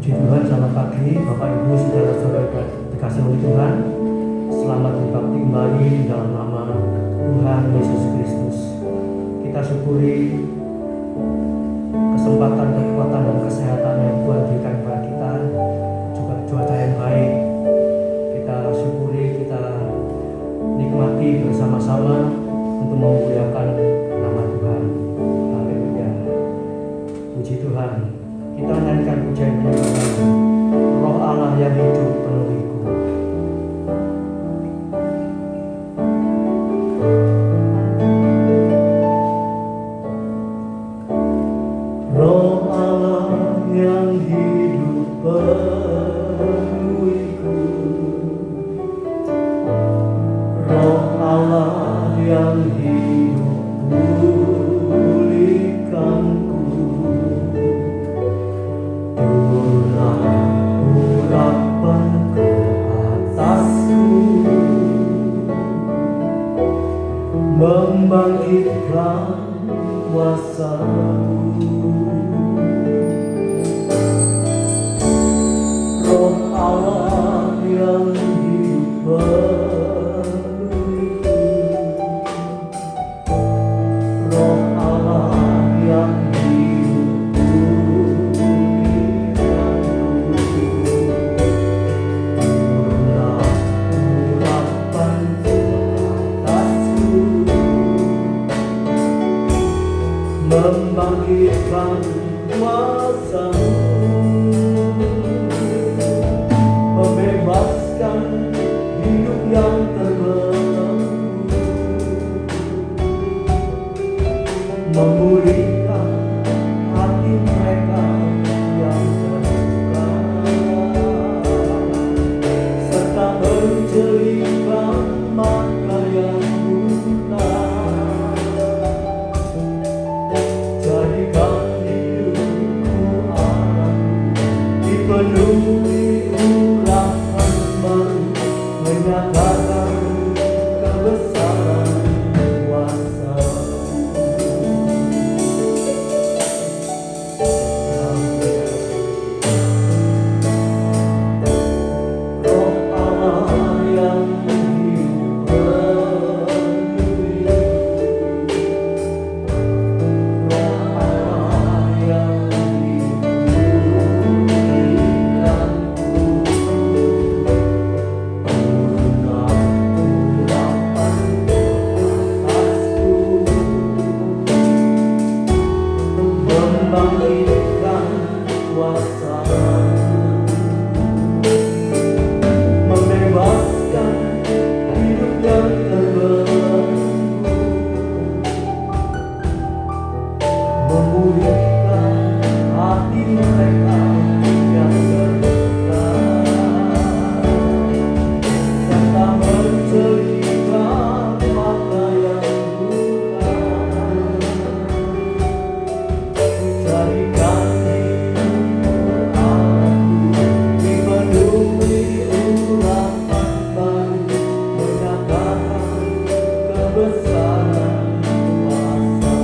Puji Tuhan, selamat pagi Bapak Ibu saudara-saudara dikasih oleh Tuhan. Selamat berbakti kembali dalam nama Tuhan Yesus Kristus. Kita syukuri kesempatan, kekuatan, dan kesehatan yang Tuhan berikan kepada kita, juga cuaca yang baik. Kita syukuri, kita nikmati bersama-sama untuk memuliakan nama Tuhan. Haleluya. Puji Tuhan. Kita menyanyikan pujian kepada Roh Allah yang hidup penuhiku. Roh Allah yang hidup penuhiku. Roh Allah yang hidup pulihkanku. Membangkitkan kuasa-Mu. Roh Allah yang hidup penuhiku. Roh Allah yang hidup pulihkanku. Membangkitkan kuasa-Mu, membebaskan hidup yang terbelenggu, memulihkan hati mereka yang terluka, serta mencerihkan mata yang buta. Jadikan hidupku dipenuhi urapan baru, menyatakan kebesaran kuasa-Mu. Roh Allah yang hidup penuhiku. Membangkitkan kuasa-Mu, membebaskan hidup yang terbelenggu, memulihkan hati mereka yang terluka, serta mencerihkan mata yang buta. Jadikan dipenuhi urapan baru, menyatakan kebesaran kuasa-Mu.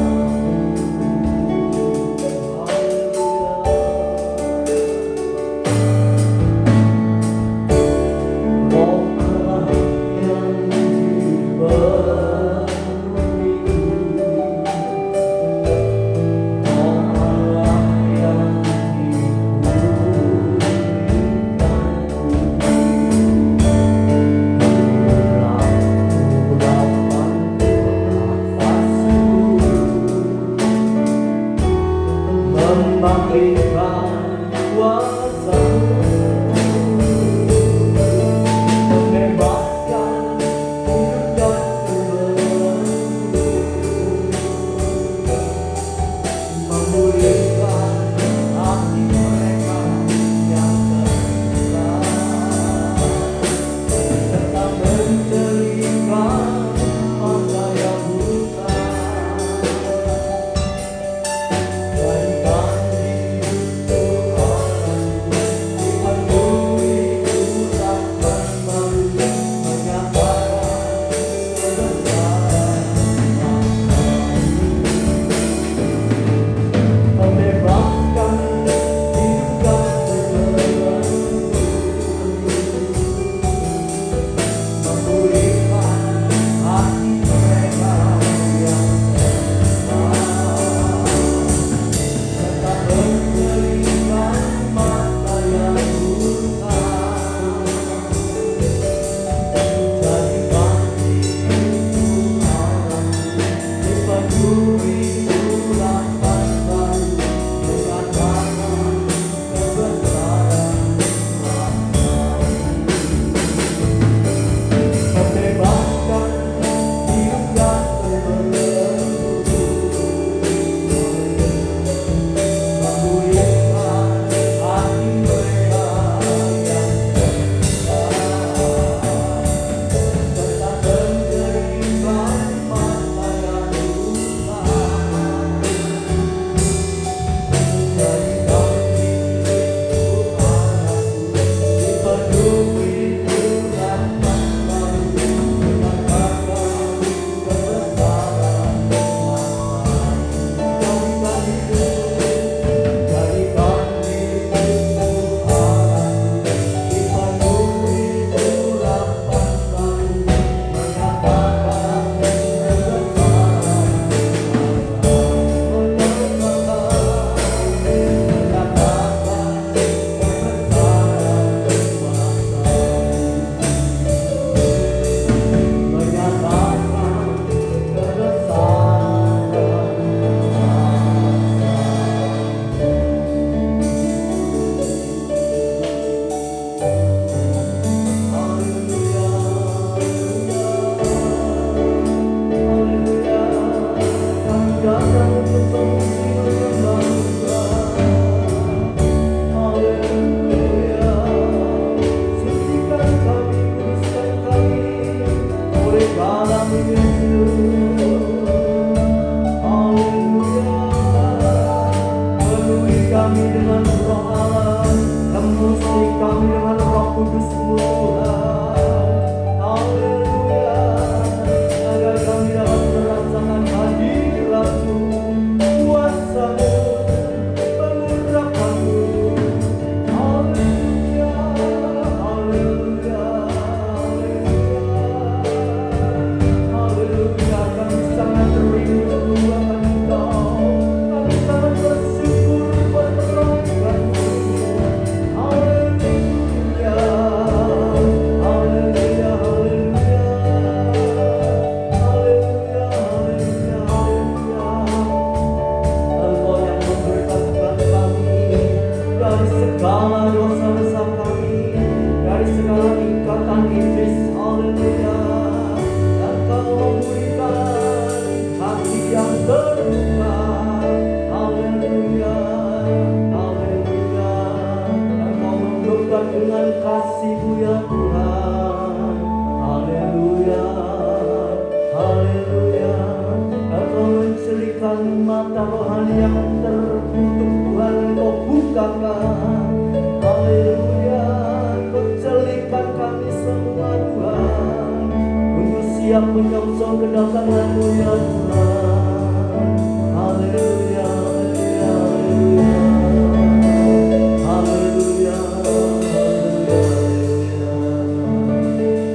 Tuhan. Haleluya, haleluya. Engkau menggerakkan dengan kasih-Mu ya Tuhan. Haleluya, haleluya. Engkau mencelupkan mata rohani yang tertutup Tuhan, Engkau bukakan. Haleluya, Engkau celupkan kami semua Tuhan, untuk siap menyongsong kedatangan-Mu ya Tuhan. Haleluya, haleluya, haleluya. Haleluya, haleluya,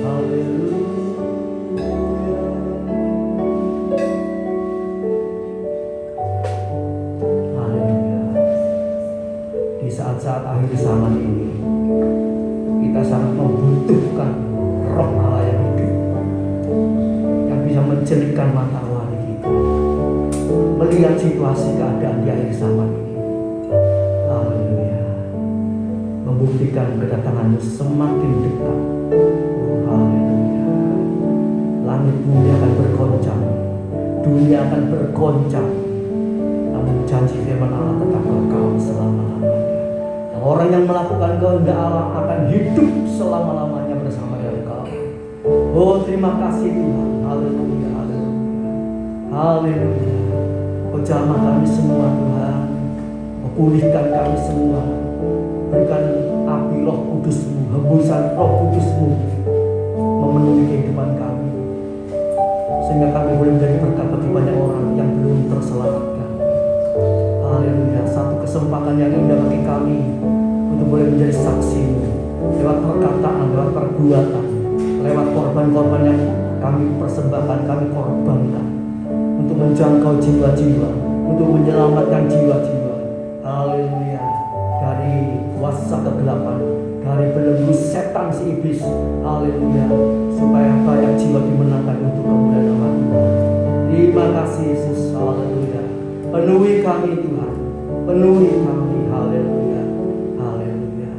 haleluya. Haleluya. Di saat-saat akhir zaman ini, kita sangat membutuhkan Roh Allah yang hidup, yang bisa mencelikkan mata rohani kita, melihat situasi keadaan di akhir zaman ini. Haleluya. Membuktikan kedatangan-Mu semakin dekat. Oh, haleluya. Langit bumi akan bergoncang, dunia akan bergoncang, namun janji firman Allah tetap kekal selama-lamanya. Orang yang melakukan kehendak Allah akan hidup selama-lamanya bersama Engkau. Oh, terima kasih Tuhan. Haleluya, haleluya, haleluya. Oh, jamah kami semua Tuhan, pulihkan kami semua. Berikan api Roh Kudus-Mu, hembusan Roh Kudus-Mu memenuhi kehidupan kami, sehingga kami boleh menjadi berkat bagi banyak orang yang belum terselamatkan. Haleluya. Satu kesempatan yang indah bagi kami untuk boleh menjadi saksi-Mu lewat perkataan, lewat perbuatan, lewat korban-korban yang kami persembahkan, kami korbankan untuk menjangkau jiwa-jiwa, untuk menyelamatkan jiwa-jiwa. Haleluya. Dari kuasa kegelapan, dari belenggu setan si iblis. Haleluya. Supaya banyak jiwa dimenangkan untuk kemuliaan nama Tuhan. Terima kasih Yesus. Haleluya. Penuhi kami Tuhan, penuhi kami. Haleluya, haleluya,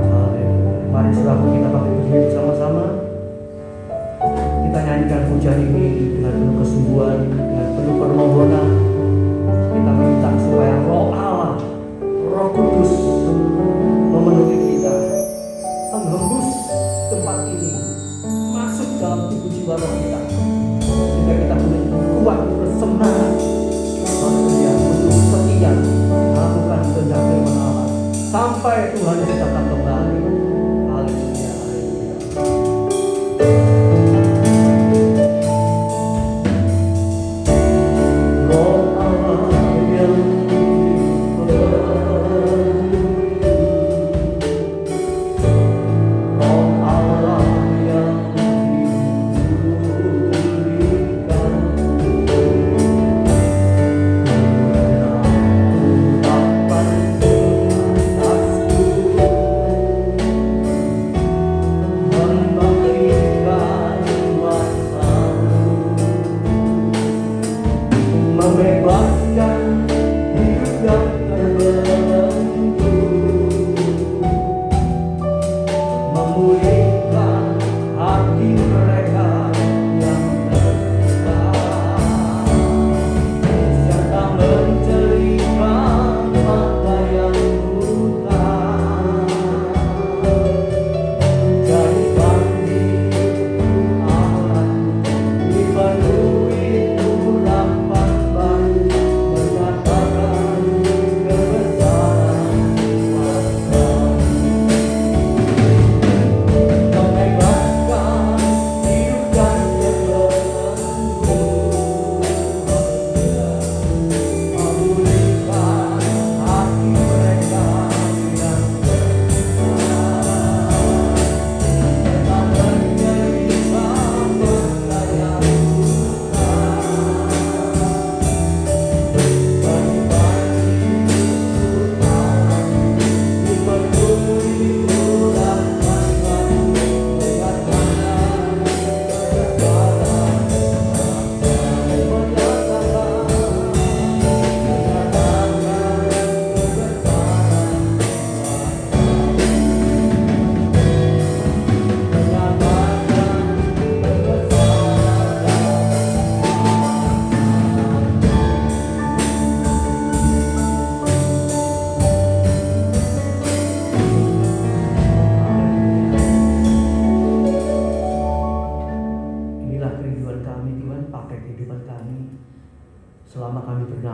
haleluya. Mari saudara kita pakai berdiri bersama-sama. Kita nyanyikan pujian ini dengan penuh kesungguhan, dengan penuh permohonan. Kita minta supaya Roh Allah, Roh Kudus memenuhi kita, menghembus tempat ini, masuk dalam tubuh jiwa roh kita, sehingga kita boleh kuat, bersemangat, haleluya, untuk setia melakukan kehendak firman Allah sampai Tuhan Yesus datang kembali. Haleluya, haleluya. Roh Allah yang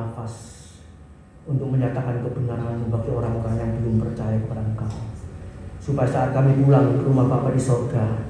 nafas untuk menyatakan kebenaran bagi orang-orang yang belum percaya kepada Engkau. Supaya saat kami pulang ke rumah Bapa di sorga,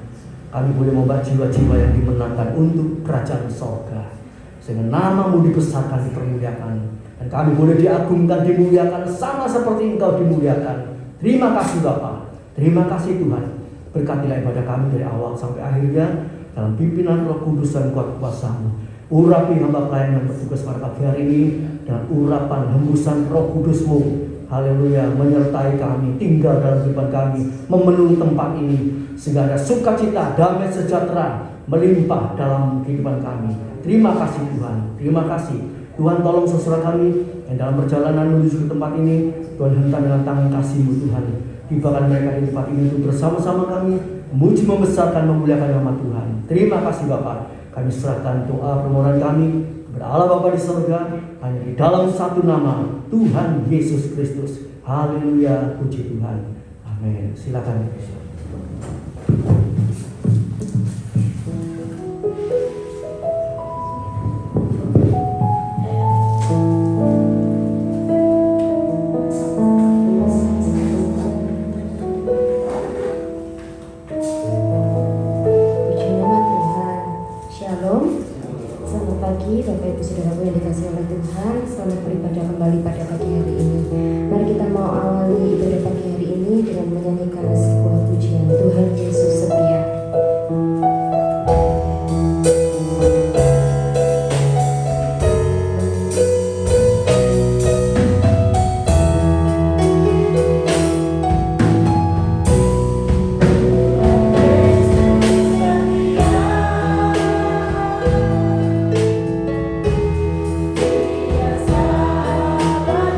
kami boleh membawa jiwa-jiwa yang dimenangkan untuk kerajaan sorga, sehingga nama-Mu dibesarkan, dipermuliakan, dan kami boleh diagungkan, dimuliakan sama seperti Engkau dimuliakan. Terima kasih Bapa, terima kasih Tuhan. Berkatilah ibadah kami dari awal sampai akhirnya dalam pimpinan Roh Kudus dan kuat kuasa-Mu. Urapi hamba pelayan yang bertugas pada pagi hari ini dengan urapan hembusan Roh Kudus-Mu. Haleluya, menyertai kami, tinggal dalam kehidupan kami, memenuhi tempat ini, sehingga ada sukacita, damai sejahtera melimpah dalam kehidupan kami. Terima kasih Tuhan, terima kasih Tuhan. Tolong saudara kami yang dalam perjalanan menuju ke tempat ini, Tuhan hentak dengan tangan kasih-Mu Tuhan. Tibakan mereka di tempat ini untuk bersama-sama kami memuji, membesarkan, memuliakan nama Tuhan. Terima kasih Bapa. Kami serahkan doa permohonan kami kepada Allah Bapa di surga hanya di dalam satu nama, Tuhan Yesus Kristus. Haleluya, puji Tuhan. Amin. Silakan. Bapak Ibu Saudaraku yang dikasihi oleh Tuhan, selamat beribadah kembali pada pagi hari ini. Mari kita mau awali ibadah pagi hari ini dengan menyanyikan sebuah pujian, Tuhan Yesus setia. Dia sahabat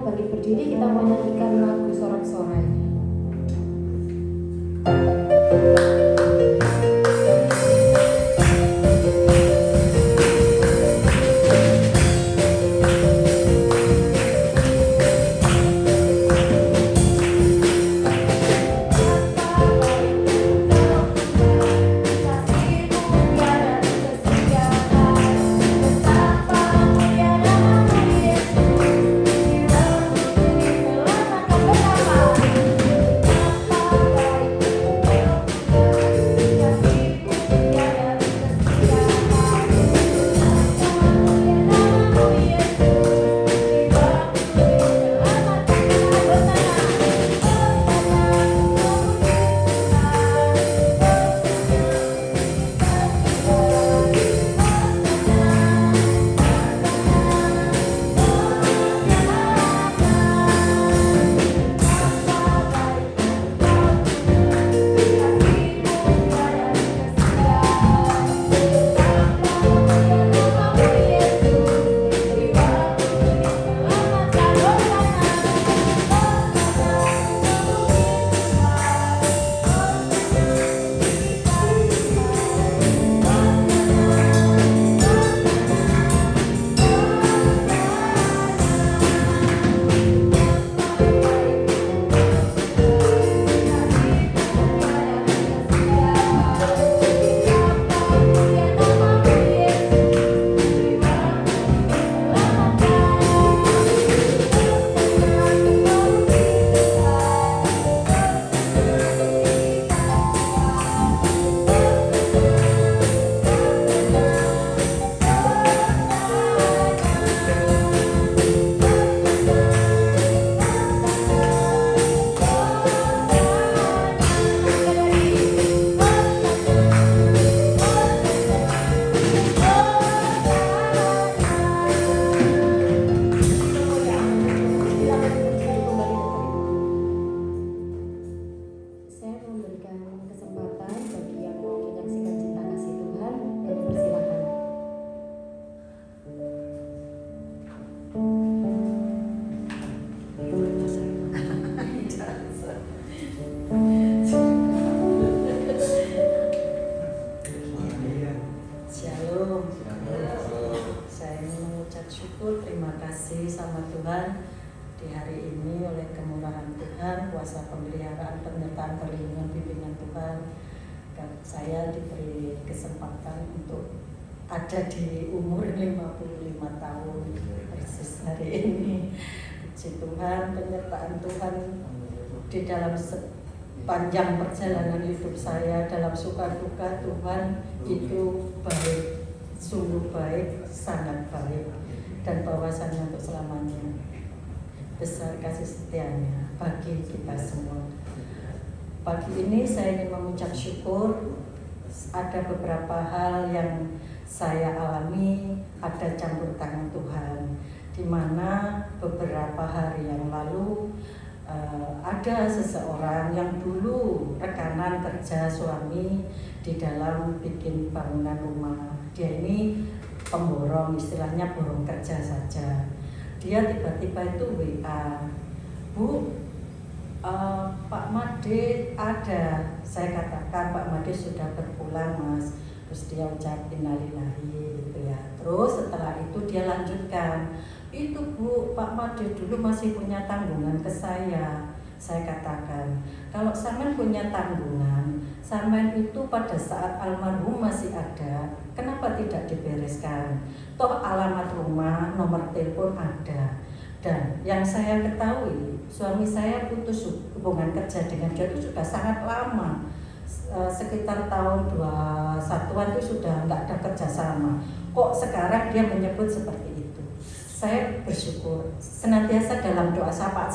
bangkit berdiri, kita mau nyanyikan lagu sorak-sorai. Kuasa pemeliharaan, penyertaan, perlindungan, bimbingan Tuhan. Saya diberi kesempatan untuk ada di umur 55 tahun persis hari ini. Puji Tuhan, penyertaan Tuhan di dalam sepanjang perjalanan hidup saya, dalam suka duka Tuhan itu baik, sungguh baik, sangat baik, dan bahwasannya untuk selamanya. Besar kasih setianya bagi kita semua. Pagi ini saya ingin mengucap syukur. Ada beberapa hal yang saya alami, ada campur tangan Tuhan, di mana beberapa hari yang lalu ada seseorang yang dulu rekanan kerja suami di dalam bikin bangunan rumah. Dia ini pemborong, istilahnya borong kerja saja. Dia tiba-tiba itu WA, Bu, Pak Made ada. Saya katakan Pak Made sudah berpulang Mas. Terus dia ucap innalillahi gitu ya. Terus setelah itu dia lanjutkan, itu Bu, Pak Made dulu masih punya tanggungan ke saya. Saya katakan, kalau Samen punya tanggungan, Samen itu pada saat almarhum masih ada, kenapa tidak dibereskan? Toh alamat rumah, nomor telepon ada. Dan yang saya ketahui, suami saya putus hubungan kerja dengan dia itu sudah sangat lama, sekitar tahun 21-an itu sudah nggak ada kerjasama. Kok sekarang dia menyebut seperti itu? Saya bersyukur senantiasa dalam doa syafaat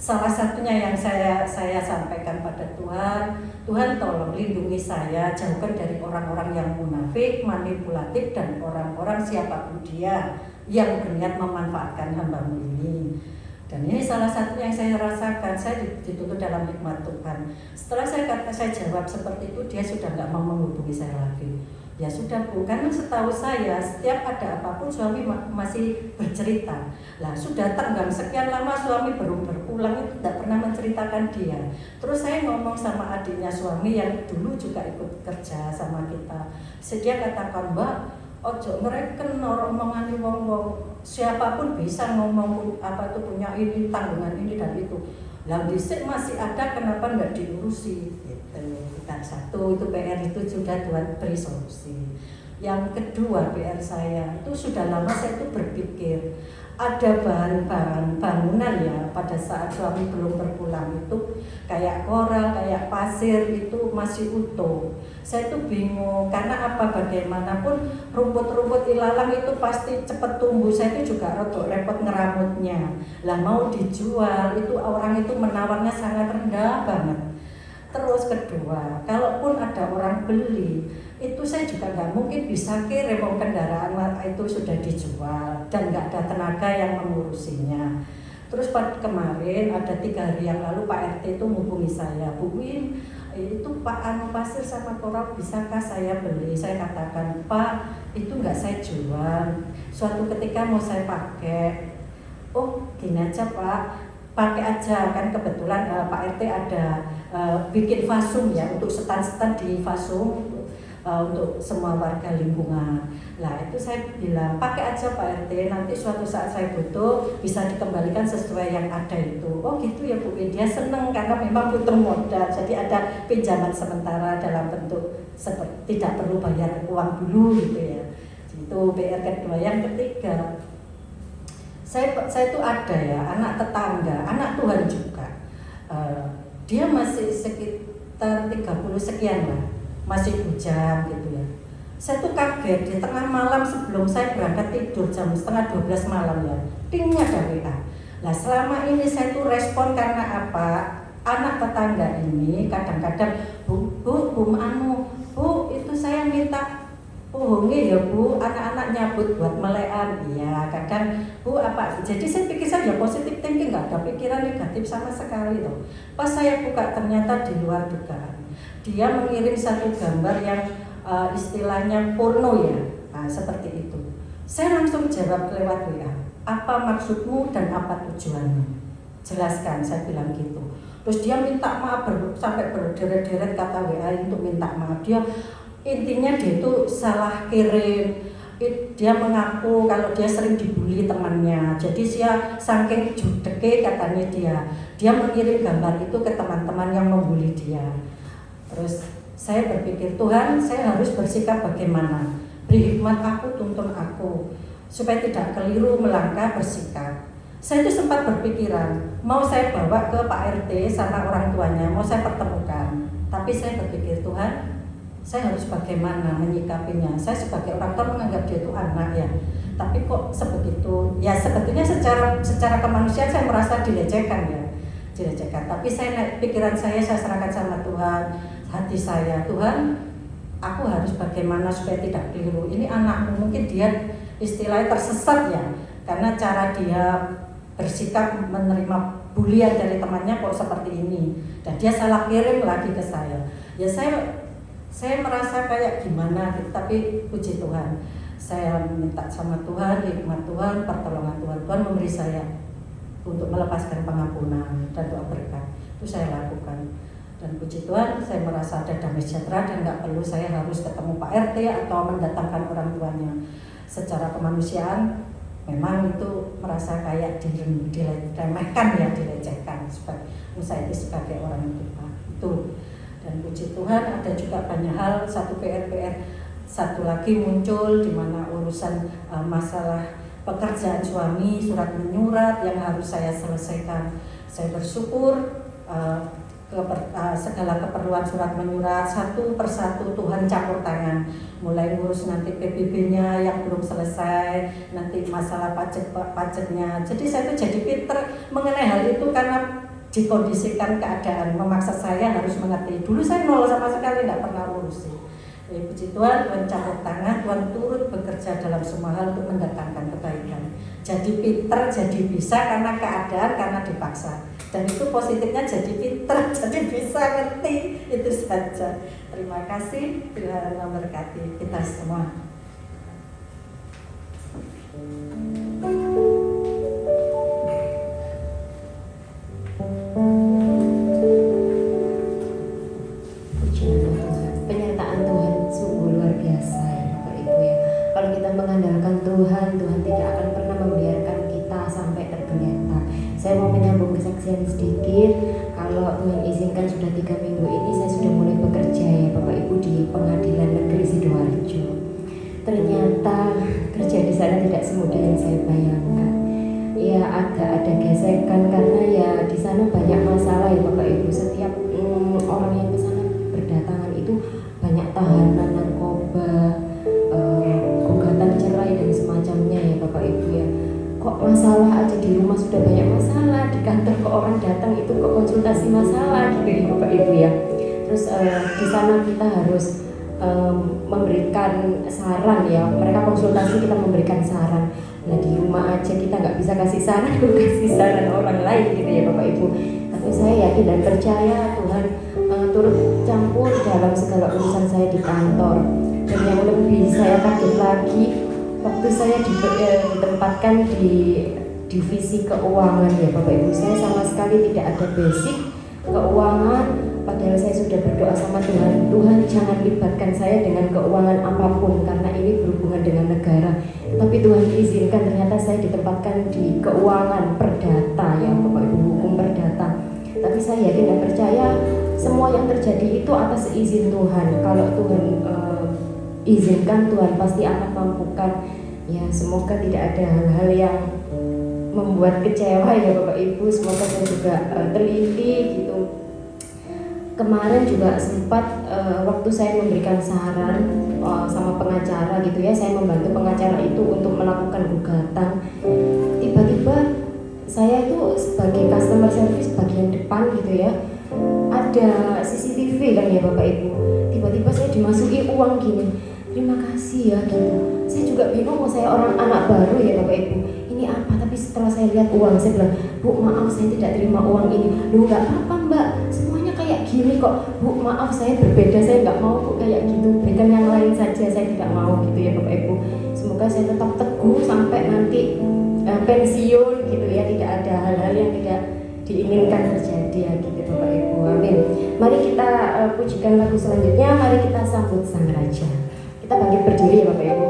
salah satunya yang saya sampaikan pada Tuhan, Tuhan tolong lindungi saya, jauhkan dari orang-orang yang munafik, manipulatif, dan orang-orang siapapun dia yang berniat memanfaatkan hamba-Mu ini. Dan ini salah satu yang saya rasakan, saya dituntut dalam hikmat Tuhan. Setelah saya jawab seperti itu, dia sudah nggak mau menghubungi saya lagi. Ya sudah Bu, karena setahu saya setiap ada apapun suami masih bercerita. Lah sudah tenggang sekian lama suami baru berpulang itu tidak pernah menceritakan dia. Terus saya ngomong sama adiknya suami yang dulu juga ikut kerja sama kita. Dia katakan, Mbak, ojo ngereken orang omongane wong-wong. Siapapun bisa ngomong apa itu punya ini tanggungan ini dan itu. Lah dhisik masih ada, kenapa enggak diurusi? Dan satu itu PR itu sudah Tuhan beri solusi. Yang kedua PR saya itu sudah lama saya itu berpikir ada bahan-bahan bangunan ya pada saat suami belum berpulang itu kayak koral, kayak pasir itu masih utuh. Saya itu bingung karena apa bagaimanapun rumput-rumput ilalang itu pasti cepat tumbuh. Saya itu juga repot ngeramutnya. Lah mau dijual itu orang itu menawarnya sangat rendah banget. Terus kedua, kalaupun ada orang beli, itu saya juga nggak mungkin bisa kirim kendaraan itu sudah dijual dan nggak ada tenaga yang mengurusinya. Terus kemarin ada 3 hari yang lalu Pak RT itu menghubungi saya, Bu Win, itu Pak pasir sama koral bisakah saya beli? Saya katakan, Pak, itu nggak saya jual. Suatu ketika mau saya pakai, oh gini aja Pak, pakai aja kan kebetulan Pak RT ada bikin fasum ya untuk setan-setan di fasum untuk semua warga lingkungan. Lah itu saya bilang pakai aja Pak RT, nanti suatu saat saya butuh bisa dikembalikan sesuai yang ada itu. Oh gitu ya Bu, dia seneng karena memang butuh modal, jadi ada pinjaman sementara dalam bentuk seperti tidak perlu bayar uang dulu gitu ya. Itu PR kedua. Yang ketiga, saya itu ada ya anak tetangga, anak Tuhan juga. Dia masih sekitar 30 sekian lah, masih bujang gitu ya. Saya tuh kaget di tengah malam sebelum saya berangkat tidur jam setengah 12 malam ya, ting ada WA. Nah selama ini saya tuh respon karena apa? Anak tetangga ini kadang-kadang Bu, itu saya minta hubungi ya Bu, anak-anak nyabut buat melekan. Iya, kadang Bu apa? Jadi saya pikir saja positif thinking, nggak ada pikiran negatif sama sekali loh. Pas saya buka ternyata di luar dugaan. Dia mengirim satu gambar yang istilahnya porno ya, nah, seperti itu. Saya langsung jawab lewat WA. Apa maksudmu dan apa tujuanmu? Jelaskan, saya bilang gitu. Terus dia minta maaf sampai berderet-deret kata WA untuk minta maaf. Dia intinya dia itu salah kirim. Dia mengaku kalau dia sering dibully temannya. Jadi dia saking judeke katanya dia mengirim gambar itu ke teman-teman yang membuli dia. Terus saya berpikir, Tuhan, saya harus bersikap bagaimana? Beri hikmat aku, tuntun aku supaya tidak keliru melangkah bersikap. Saya itu sempat berpikiran mau saya bawa ke Pak RT sama orang tuanya, mau saya pertemukan. Tapi saya berpikir, Tuhan, saya harus bagaimana menyikapinya. Saya sebagai orang tua menganggap dia itu anak ya, tapi kok sebegitu ya. Sebetulnya secara kemanusiaan saya merasa dilecehkan ya, dilecehkan. Tapi pikiran saya serahkan sama Tuhan, hati saya, Tuhan, aku harus bagaimana supaya tidak keliru. Ini anakmu, mungkin dia istilahnya tersesat ya, karena cara dia bersikap menerima bulian dari temannya kok seperti ini, dan dia salah kirim lagi ke saya. Ya saya merasa kayak gimana gitu, tapi puji Tuhan, saya minta sama Tuhan, hikmat Tuhan, pertolongan Tuhan. Tuhan memberi saya untuk melepaskan pengampunan dan doa berkat. Itu saya lakukan. Dan puji Tuhan, saya merasa ada damai sejahtera dan nggak perlu saya harus ketemu Pak RT atau mendatangkan orang tuanya. Secara kemanusiaan, memang itu merasa kayak diremehkan ya, dilecehkan. Saya itu sebagai orang tua itu. Dan puji Tuhan ada juga banyak hal, satu PR satu lagi muncul di mana urusan masalah pekerjaan suami, surat menyurat yang harus saya selesaikan. Saya bersyukur segala keperluan surat menyurat satu persatu Tuhan campur tangan, mulai ngurus nanti PBB-nya yang belum selesai, nanti masalah pajaknya. Jadi saya tuh jadi pinter mengenai hal itu karena dikondisikan keadaan memaksa saya harus mengerti. Dulu saya nol sama sekali, tidak pernah urusi. Puji Tuhan, Tuhan campur tangan, Tuhan turut bekerja dalam semua hal untuk mendatangkan kebaikan. jadi pinter, jadi bisa karena keadaan, karena dipaksa. Dan itu positifnya jadi pinter, jadi bisa ngerti, itu saja. Terima kasih, Tuhan memberkati kita semua. Penyertaan Tuhan sungguh luar biasa ya Bapak Ibu ya. Kalau kita mengandalkan Tuhan, Tuhan tidak akan pernah membiarkan kita sampai tergeletak. Saya mau menyambung kesaksian sedikit. Kalau Tuhan izinkan sudah 3 minggu ini saya sudah mulai bekerja ya Bapak Ibu di Pengadilan Negeri Sidoarjo. Ternyata kerja di sana tidak semudah yang saya bayangkan. Ya agak ada gesekan karena ya di sana banyak masalah ya Bapak Ibu. Setiap orang yang ke sana berdatangan itu banyak tahanan narkoba, gugatan cerai dan semacamnya ya Bapak Ibu ya. Kok masalah aja di rumah sudah banyak masalah, di kantor kok orang datang itu kok konsultasi masalah gitu ya Bapak Ibu ya. Terus di sana kita harus memberikan saran ya, mereka konsultasi kita memberikan saran. Nah di rumah aja kita nggak bisa kasih saran, kasih saran orang lain gitu ya Bapak Ibu. Tapi saya yakin dan percaya Tuhan turut campur dalam segala urusan saya di kantor. Dan yang lebih saya kaget lagi, waktu saya ditempatkan di divisi keuangan ya Bapak Ibu, saya sama sekali tidak ada basic keuangan. Padahal saya sudah berdoa sama Tuhan, Tuhan jangan libatkan saya dengan keuangan apapun karena ini berhubungan dengan negara. Tapi Tuhan izinkan ternyata saya ditempatkan di keuangan perdata ya Bapak Ibu, hukum perdata. Tapi saya yakin dan percaya semua yang terjadi itu atas izin Tuhan. Kalau Tuhan izinkan, Tuhan pasti akan mampukan. Ya semoga tidak ada hal-hal yang membuat kecewa ya Bapak Ibu. Semoga saya juga teliti gitu. Kemarin juga sempat waktu saya memberikan saran sama pengacara gitu ya, saya membantu pengacara itu untuk melakukan gugatan. Tiba-tiba saya itu sebagai customer service bagian depan gitu ya, ada CCTV kan ya Bapak Ibu. Tiba-tiba saya dimasuki uang gini, terima kasih ya gitu. Saya juga bingung, saya orang anak baru ya Bapak Ibu, ini apa? Tapi setelah saya lihat uang, saya bilang, Bu maaf saya tidak terima uang ini. Loh nggak apa-apa Mbak, semuanya kayak gini kok. Bu maaf saya berbeda, saya nggak mau Bu kayak gitu, berikan yang lain saja, saya tidak mau gitu ya Bapak Ibu. Semoga saya tetap teguh sampai nanti pensiun gitu ya, tidak ada hal-hal yang tidak diinginkan terjadi ya gitu Bapak Ibu. Amin. Mari kita pujikan lagu selanjutnya, mari kita sambut Sang Raja. Kita bangkit berdiri ya Bapak Ibu.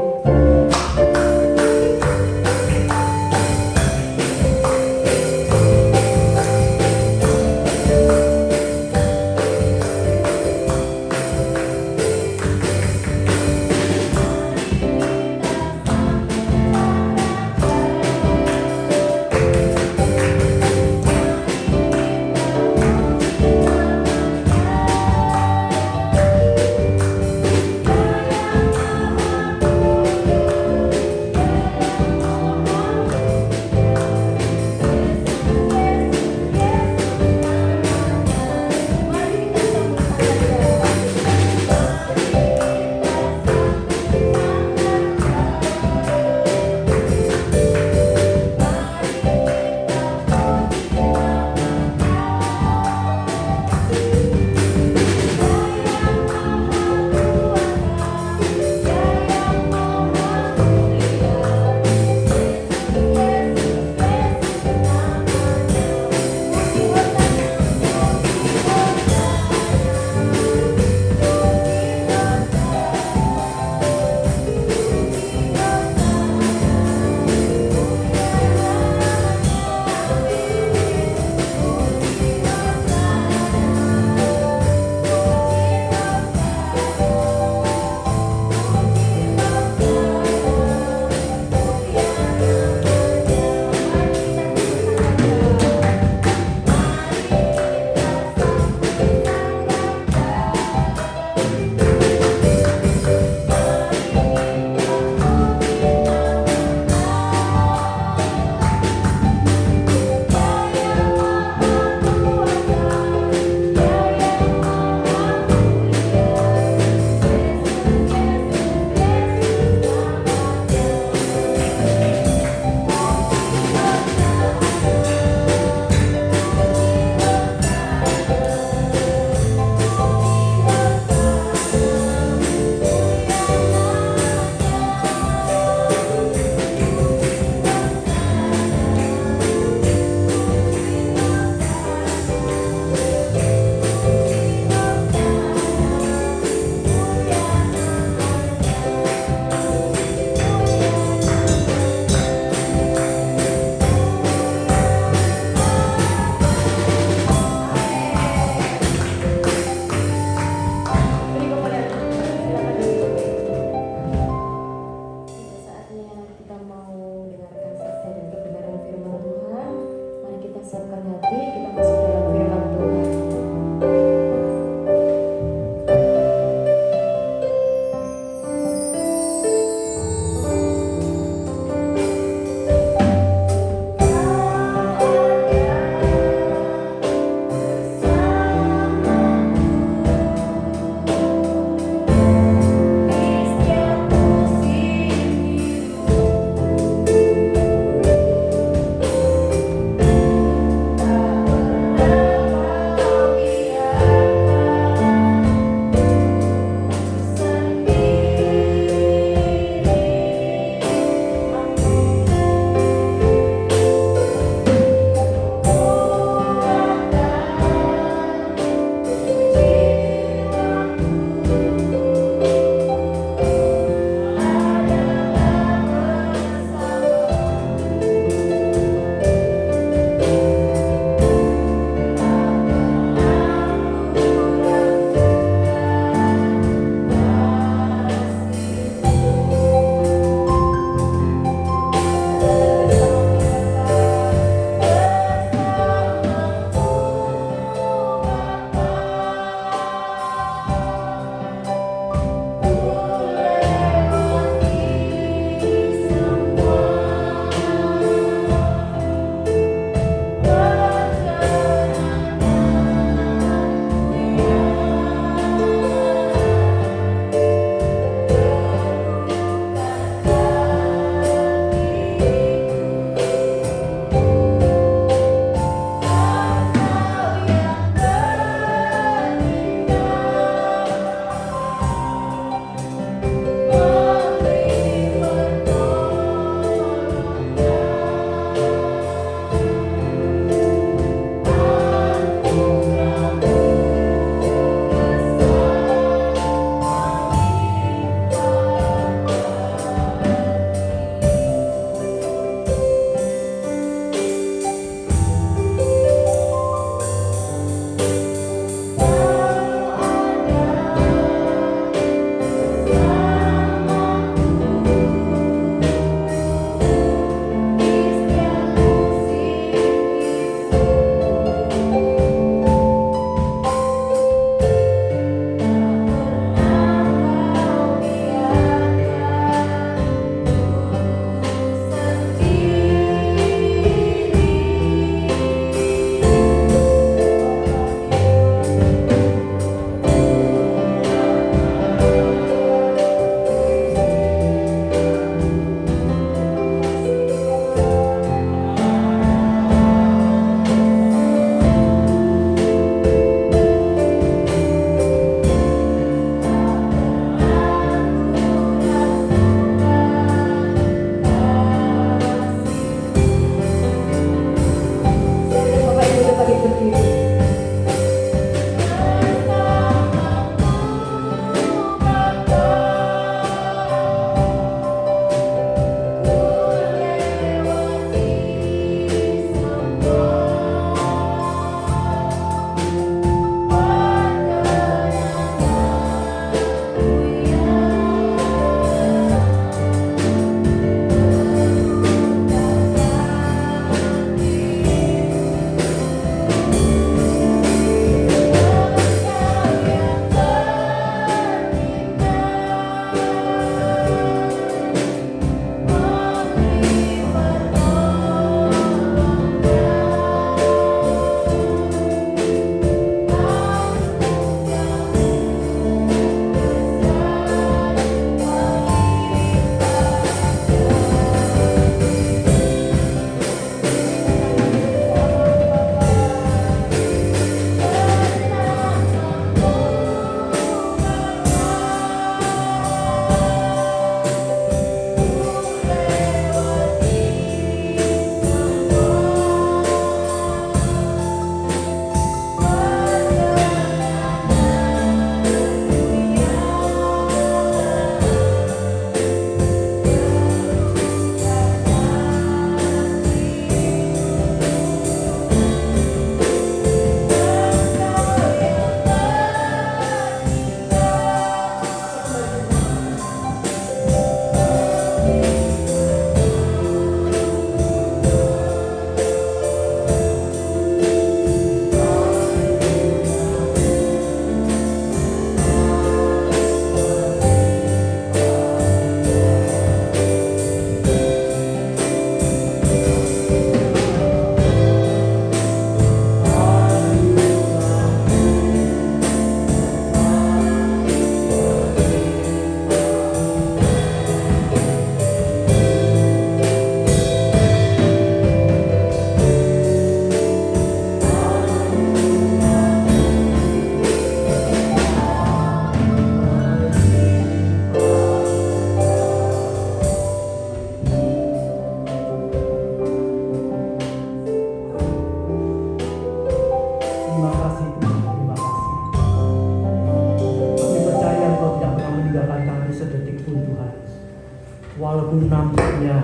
walaupun nampaknya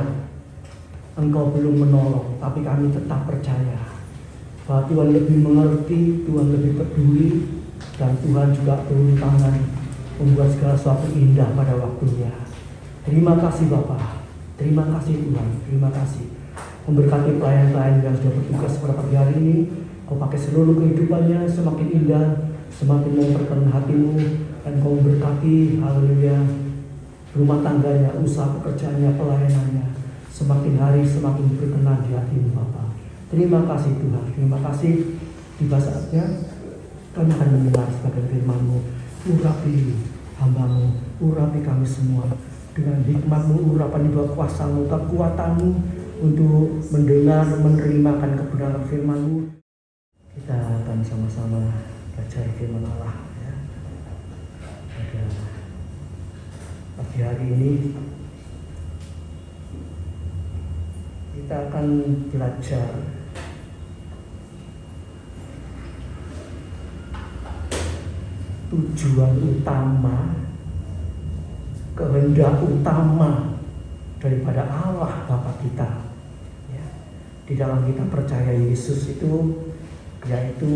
Engkau belum menolong, tapi kami tetap percaya bahwa Tuhan lebih mengerti, Tuhan lebih peduli, dan Tuhan juga turun tangan membuat segala sesuatu indah pada waktunya. Terima kasih Bapa, terima kasih Tuhan, terima kasih. Memberkati pelayan-pelayan yang sudah bertugas pada pagi hari ini, Kau pakai seluruh kehidupannya semakin indah, semakin memperkenan hatimu, dan Kau memberkati, haleluya, rumah tangganya, usaha pekerjaannya, pelayanannya, semakin hari semakin berkenan di hatimu Bapa. Terima kasih Tuhan, terima kasih. Tiba saatnya kami akan mendengar sebagian firman-Mu. Urapi hamba-Mu, urapi kami semua dengan hikmat-Mu, urapan di bawah kuasa-Mu, kekuatan-Mu untuk mendengar, menerimakan kebenaran firman-Mu. Kita akan sama-sama belajar firman Allah ya. Pada pagi hari ini kita akan belajar tujuan utama, kehendak utama daripada Allah Bapa kita ya. Di dalam kita percaya Yesus itu yaitu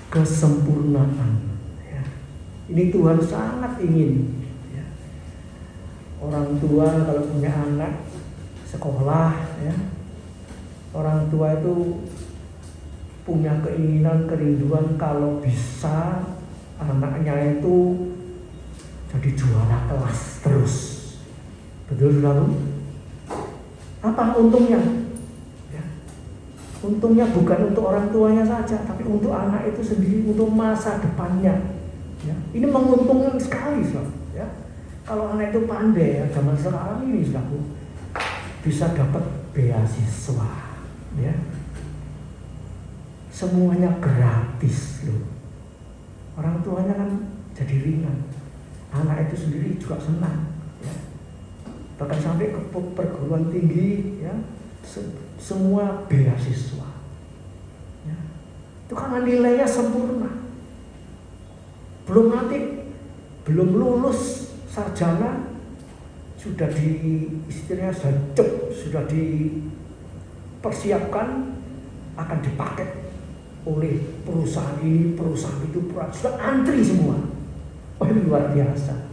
kesempurnaan ya. Ini Tuhan sangat ingin ya. Orang tua kalau punya anak sekolah ya, orang tua itu punya keinginan, kerinduan kalau bisa anaknya itu jadi juara kelas terus. Betul saudara? Apa untungnya? Ya. Untungnya bukan untuk orang tuanya saja, tapi untuk anak itu sendiri, untuk masa depannya. Ya. Ini menguntungkan sekali, saudara. Ya. Kalau anak itu pandai ya, zaman sekarang ini saudara, bisa dapat beasiswa. Ya. Semuanya gratis loh. Orang tuanya kan jadi ringan, anak itu sendiri juga senang ya. Bahkan sampai ke perguruan tinggi ya, semua beasiswa ya. Itu karena nilainya sempurna. Belum lulus sarjana sudah sudah dipersiapkan akan dipakai oleh perusahaan ini, perusahaan itu, sudah antri semua. Oh, ini luar biasa.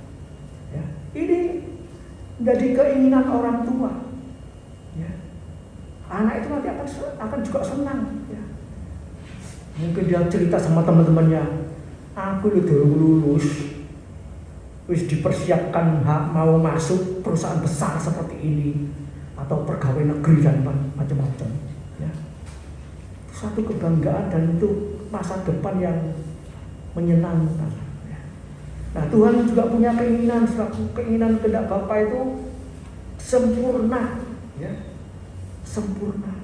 Ya. Ini menjadi keinginan orang tua. Ya. Anak itu nanti akan juga senang. Ya. Mungkin dia cerita sama teman-temannya, aku udah lulus, wis dipersiapkan mau masuk perusahaan besar seperti ini atau pegawai negeri dan macam-macam. Ya. Satu kebanggaan dan itu masa depan yang menyenangkan. Nah, Tuhan juga punya keinginan kehendak Bapa itu sempurna, ya, sempurna.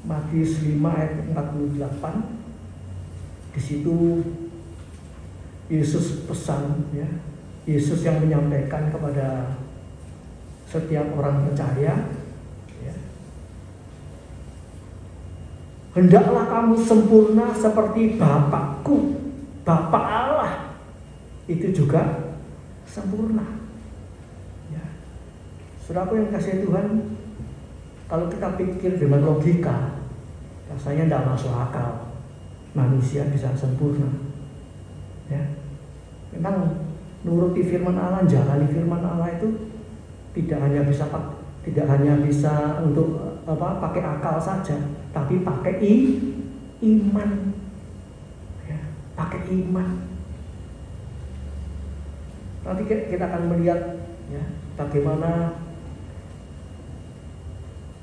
Matius 5 ayat 48, di situ Yesus pesan, ya, Yesus yang menyampaikan kepada setiap orang percaya. Hendaklah kamu sempurna seperti Bapakku, Bapa Allah itu juga sempurna. Ya. Saudaraku yang kasih Tuhan, kalau kita pikir dengan logika, rasanya tidak masuk akal manusia bisa sempurna. Ya. Memang nuruti firman Allah, jalani firman Allah itu tidak hanya bisa untuk pakai akal saja, tapi pakai iman, ya, pakai iman. Nanti kita akan melihat ya, bagaimana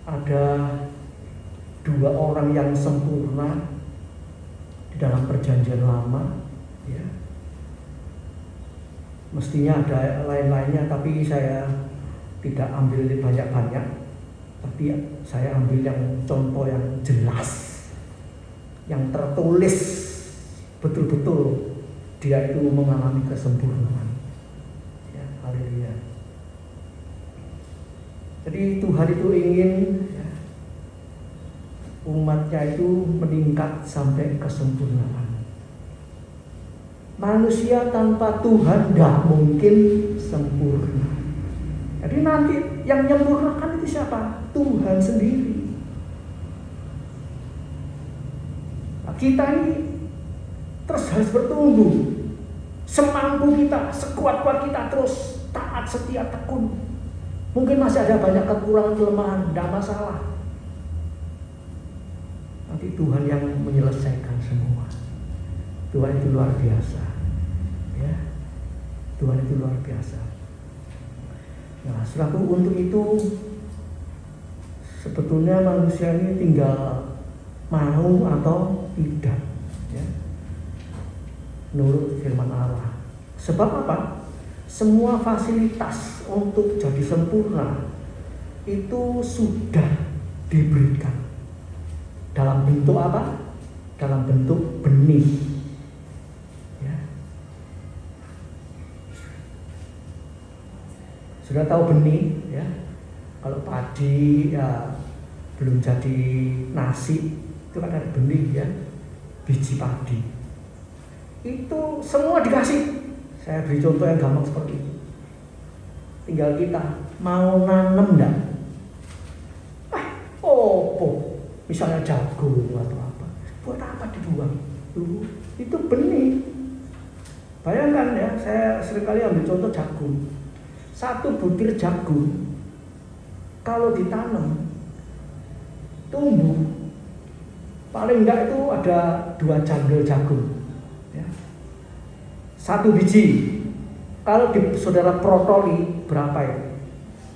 ada dua orang yang sempurna di dalam perjanjian lama. Ya. Mestinya ada lain-lainnya, tapi saya tidak ambil banyak-banyak, tapi saya ambil yang contoh yang jelas, yang tertulis betul-betul dia itu mengalami kesempurnaan. Ya, haleluya. Jadi Tuhan itu ingin ya, umatnya itu meningkat sampai kesempurnaan. Manusia tanpa Tuhan tidak mungkin sempurna. Jadi nanti yang menyempurnakan itu siapa? Tuhan sendiri. Nah, kita ini terus harus bertumbuh, semampu kita, sekuat-kuat kita, terus taat, setia, tekun. Mungkin masih ada banyak kekurangan, kelemahan, tidak masalah. Nanti Tuhan yang menyelesaikan semua. Tuhan itu luar biasa, ya. Tuhan itu luar biasa. Nah, saudaraku, untuk itu sebetulnya manusia ini tinggal mau atau tidak, ya, menurut firman Allah. Sebab apa? Semua fasilitas untuk jadi sempurna itu sudah diberikan. Dalam bentuk apa? Dalam bentuk benih. Ya. Sudah tahu benih, ya? Kalau padi ya belum jadi nasi, itu kan ada benih, ya, biji padi. Itu semua dikasih. Saya beri contoh yang gampang seperti itu. Tinggal kita mau nanam enggak? Misalnya jagung atau apa, buat apa dibuang? Itu benih. Bayangkan ya, saya seringkali ambil contoh jagung. Satu butir jagung kalau ditanam tumbuh paling enggak itu ada 2 jandol jagung, ya. Satu biji kalau saudara protoli berapa ya?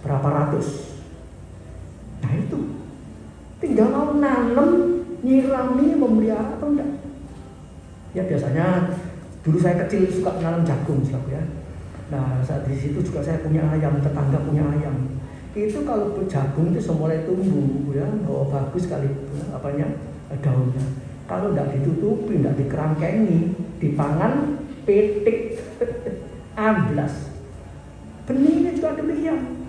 Berapa ratus? Nah itu tinggal mau nanam, nyirami, memelihara atau enggak. Ya biasanya dulu saya kecil suka nanam jagung, ya. Nah saat di situ juga saya punya ayam, tetangga punya ayam. Itu kalau jagung itu semulai tumbuh, ya, oh bagus sekali, apanya, daunnya. Kalau enggak ditutupi, enggak dikerangkengi, dipangan, petik, amblas. Benihnya juga demikian.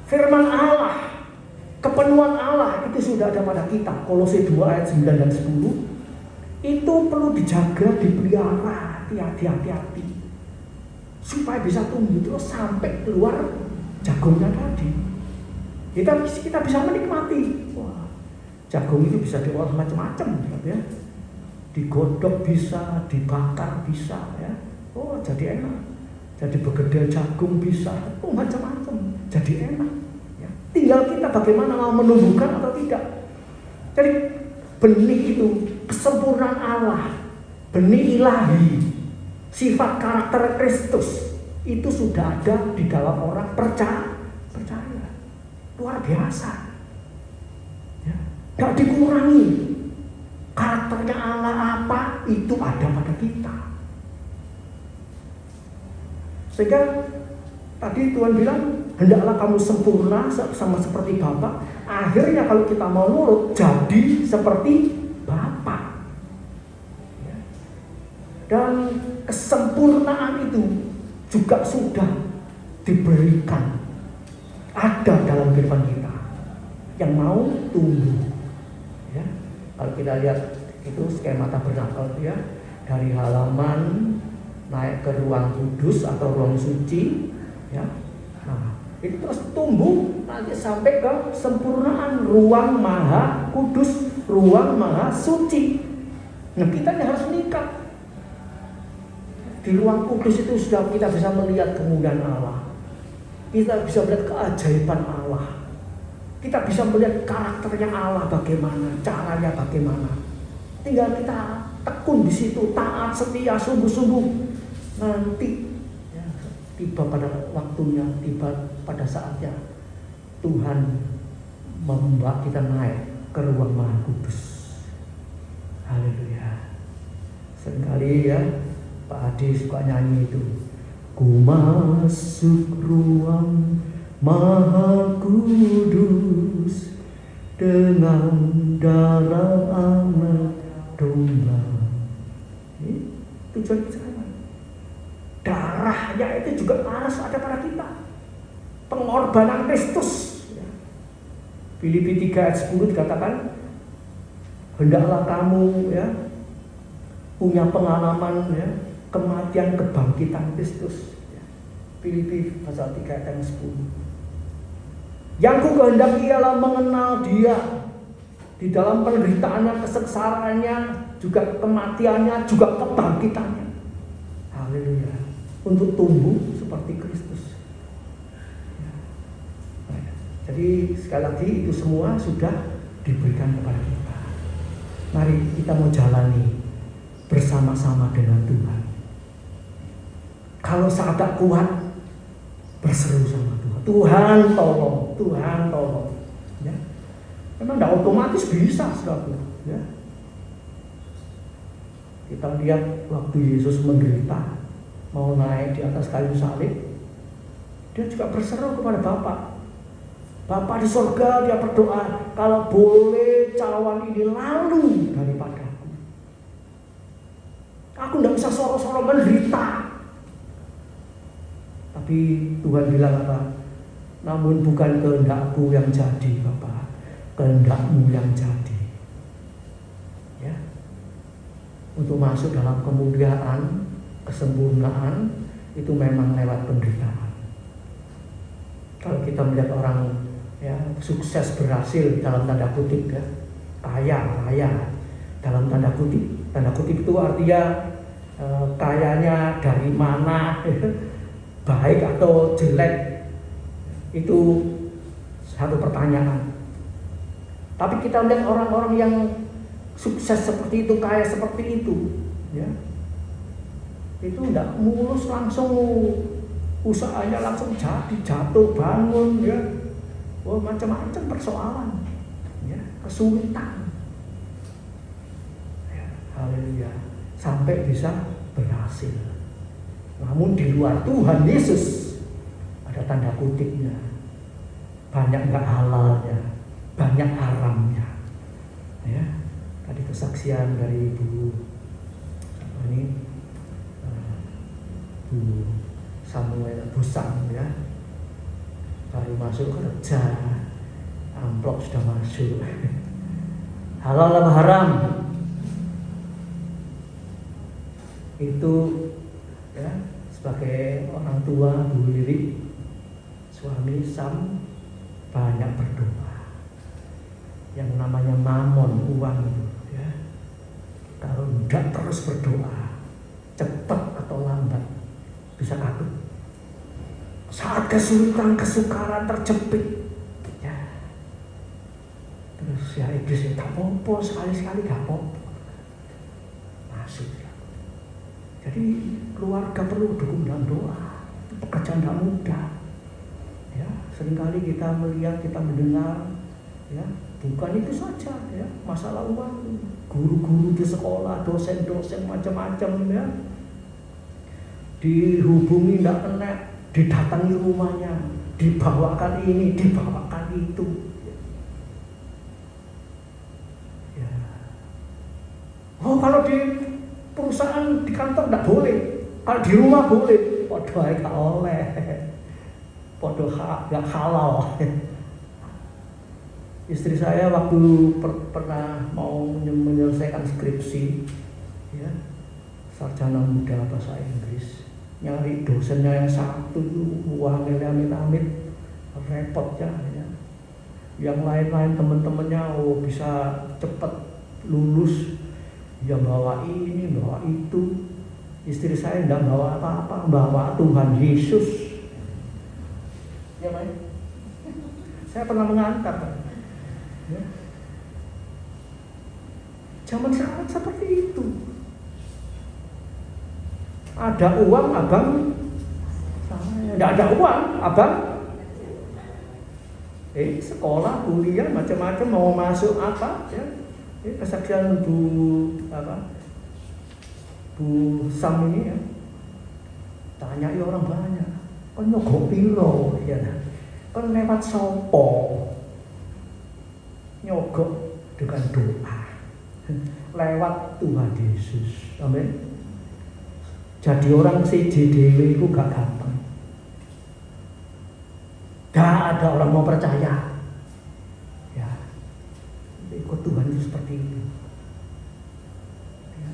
Firman Allah, kepenuhan Allah itu sudah ada pada kita. Kolose 2 ayat 9 dan 10. Itu perlu dijaga, dipelihara, hati-hati supaya bisa tumbuh terus sampai keluar jagungnya tadi. Kita bisa menikmati. Wah, jagung itu bisa diolah macam-macam, ya. Digodok bisa, dibakar bisa, ya. Oh, jadi enak. Jadi begedel jagung bisa, oh macam-macam. Jadi enak. Tinggal kita bagaimana mau menumbuhkan atau tidak. Jadi benih itu kesempurnaan Allah, benih ilahi, sifat karakter Kristus itu sudah ada di dalam orang percaya. Luar biasa, ya. Gak dikurangi. Karakternya Allah apa itu ada pada kita. Sehingga tadi Tuhan bilang, hendaklah kamu sempurna sama seperti Bapa. Akhirnya kalau kita mau nurut, jadi seperti Bapa. Ya. Dan kesempurnaan itu juga sudah diberikan, ada dalam firman kita. Yang mau tumbuh. Ya. Kalau kita lihat itu skema tabernakel, ya, dari halaman naik ke ruang kudus atau ruang suci, ya. Nah, itu terus tumbuh nanti sampai ke sempurnaan ruang maha kudus, ruang maha suci. Nah, kita harus meningkat. Di ruang kudus itu sudah kita bisa melihat kemuliaan Allah. Kita bisa melihat keajaiban Allah. Kita bisa melihat karakternya Allah bagaimana, caranya bagaimana. Tinggal kita tekun di situ, taat, setia, sungguh-sungguh. Nanti ya, tiba pada waktunya, tiba pada saatnya Tuhan membawa kita naik ke ruang maha kudus. Haleluya. Seringkali ya Pak Adi suka nyanyi itu, ku masuk ruang maha kudus dengan darah anak domba. Ini tujuan kita. Darahnya itu juga harus ada pada kita. Pengorbanan Kristus. Filipi 3 ayat 10 dikatakan, hendaklah kamu, ya, punya pengalaman, ya, kematian kebangkitan Kristus. Filipi pasal 3 ayat 10. Yang ku kehendaki ialah mengenal Dia di dalam penderitaannya, kesengsaraannya, juga kematiannya, juga kebangkitannya. Haleluya. Untuk tumbuh seperti Kristus. Jadi sekali lagi itu semua sudah diberikan kepada kita. Mari kita mau jalani bersama-sama dengan Tuhan. Kalau saat tak kuat, berseru sama Tuhan. Tuhan tolong, Tuhan tolong. Ya. Memang tidak otomatis bisa, saudara. Ya. Kita lihat waktu Yesus menderita, mau naik di atas kayu salib, dia juga berseru kepada Bapa. Bapa di surga, dia berdoa, kalau boleh cawan ini lalu daripadaku. Aku tidak bisa soro-soro menderita. Tapi Tuhan bilang apa? Namun bukan kehendakku yang jadi, Bapa, kehendakmu yang jadi. Ya. Untuk masuk dalam kemuliaan, kesempurnaan, itu memang lewat penderitaan. Kalau kita melihat orang ya sukses, berhasil dalam tanda kutip, ya, kaya dalam tanda kutip itu artinya kayanya dari mana, baik atau jelek, itu satu pertanyaan. Tapi kita melihat orang-orang yang sukses seperti itu, kaya seperti itu, ya, itu tidak mulus langsung usahanya langsung jadi, jatuh bangun, ya. Oh, macam-macam persoalan, ya, kesulitan, ya, haleluya, sampai bisa berhasil. Namun di luar Tuhan Yesus ada tanda kutipnya, banyak nggak halalnya, banyak haramnya. Ya, tadi kesaksian dari Bu Samuel Busang, ya. Baru masuk kerja, amplop sudah masuk. Halal apa haram? Itu ya, sebagai orang tua Bu Lirik, suami Sam banyak berdoa. Yang namanya mamon, uang itu, ya. Kalau tidak terus berdoa, cepat atau lambat bisa katut. Saat kesulitan, kesukaran, terjepit, ya, terus ya iblis tak apa-apa, sekali-sekali gak apa-apa, masuk. Jadi keluarga perlu dukung dalam doa. Pekerjaan gak mudah, ya. Seringkali kita melihat, kita mendengar, ya, bukan itu saja, ya, masalah uang, guru-guru di sekolah, dosen-dosen macam-macam, ya, dihubungi tidak kena, didatangi rumahnya, dibawakan ini, dibawakan itu. Ya. Oh, kalau di perusahaan, di kantor tidak boleh, kalau di rumah boleh. Podo ae gak oleh, podo gak halal. Istri saya waktu pernah mau menyelesaikan skripsi, ya, sarjana muda bahasa Inggris, nyari dosennya yang satu itu uangnya amit-amit, repot ya. Yang lain-lain teman-temannya bisa cepat lulus, dia bawa ini, bawa itu. Istri saya tidak bawa apa-apa, bawa Tuhan Yesus. Ya, Pak. Saya pernah mengantar. Ya. Zaman sekarang seperti itu. Ada uang, abang, tidak ada uang, abang, sekolah, kuliah, macam-macam, mau masuk apa, ya, kesaksian Bu Sam ini, ya, tanyai orang banyak, kan nyogok piro, ya, kan lewat sopo, nyogok dengan doa, lewat Tuhan Yesus, amin. Jadi orang CJDW itu gak gampang. Gak ada orang mau percaya. Ya, ikut Tuhan itu seperti itu. Ya.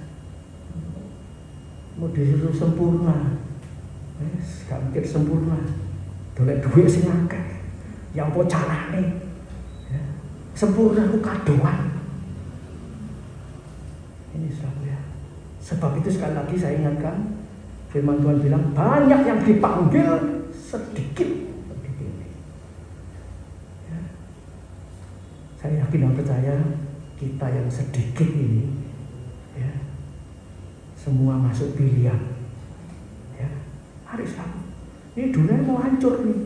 mau disuruh sempurna, gak mikir sempurna, dolek duit sing akeh, ya apa carane? Ya. Sempurna itu kadoan. Ini sahabat ya. Sebab itu sekali lagi saya ingatkan, firman Tuhan bilang banyak yang dipanggil, sedikit yang dipilih. Ya. Saya yakin dan percaya kita yang sedikit ini, ya, semua masuk pilihan. Ya, hari Sabtu. Ini dunia mau hancur nih.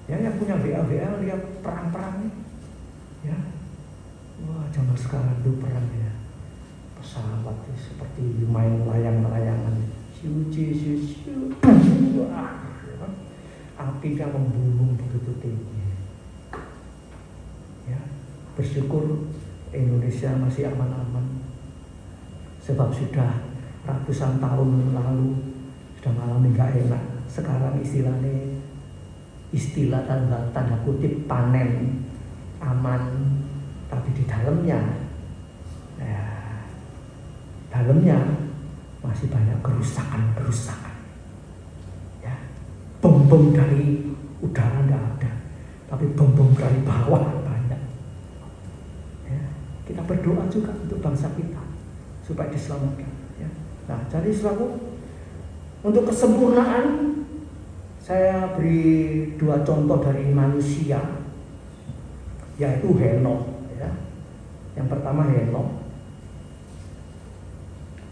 Ya, yang punya VA lihat perang-perang nih. Ya, wah zaman sekarang itu perang ya. Pesawat seperti main layang-layangan, siu, wah, ya. Apinya membumbung begitu tinggi. Ya, bersyukur Indonesia masih aman-aman, sebab sudah ratusan tahun lalu sudah mengalami gak enak. Sekarang istilah tanda kutip panen aman, tapi di dalamnya masih banyak kerusakan. Ya, bom dari udara tidak ada, tapi bom dari bawah banyak. Ya, kita berdoa juga untuk bangsa kita supaya diselamatkan. Ya. Nah, jadi selalu untuk kesempurnaan saya beri 2 contoh dari manusia, yaitu Henokh. Ya. Yang pertama Henokh.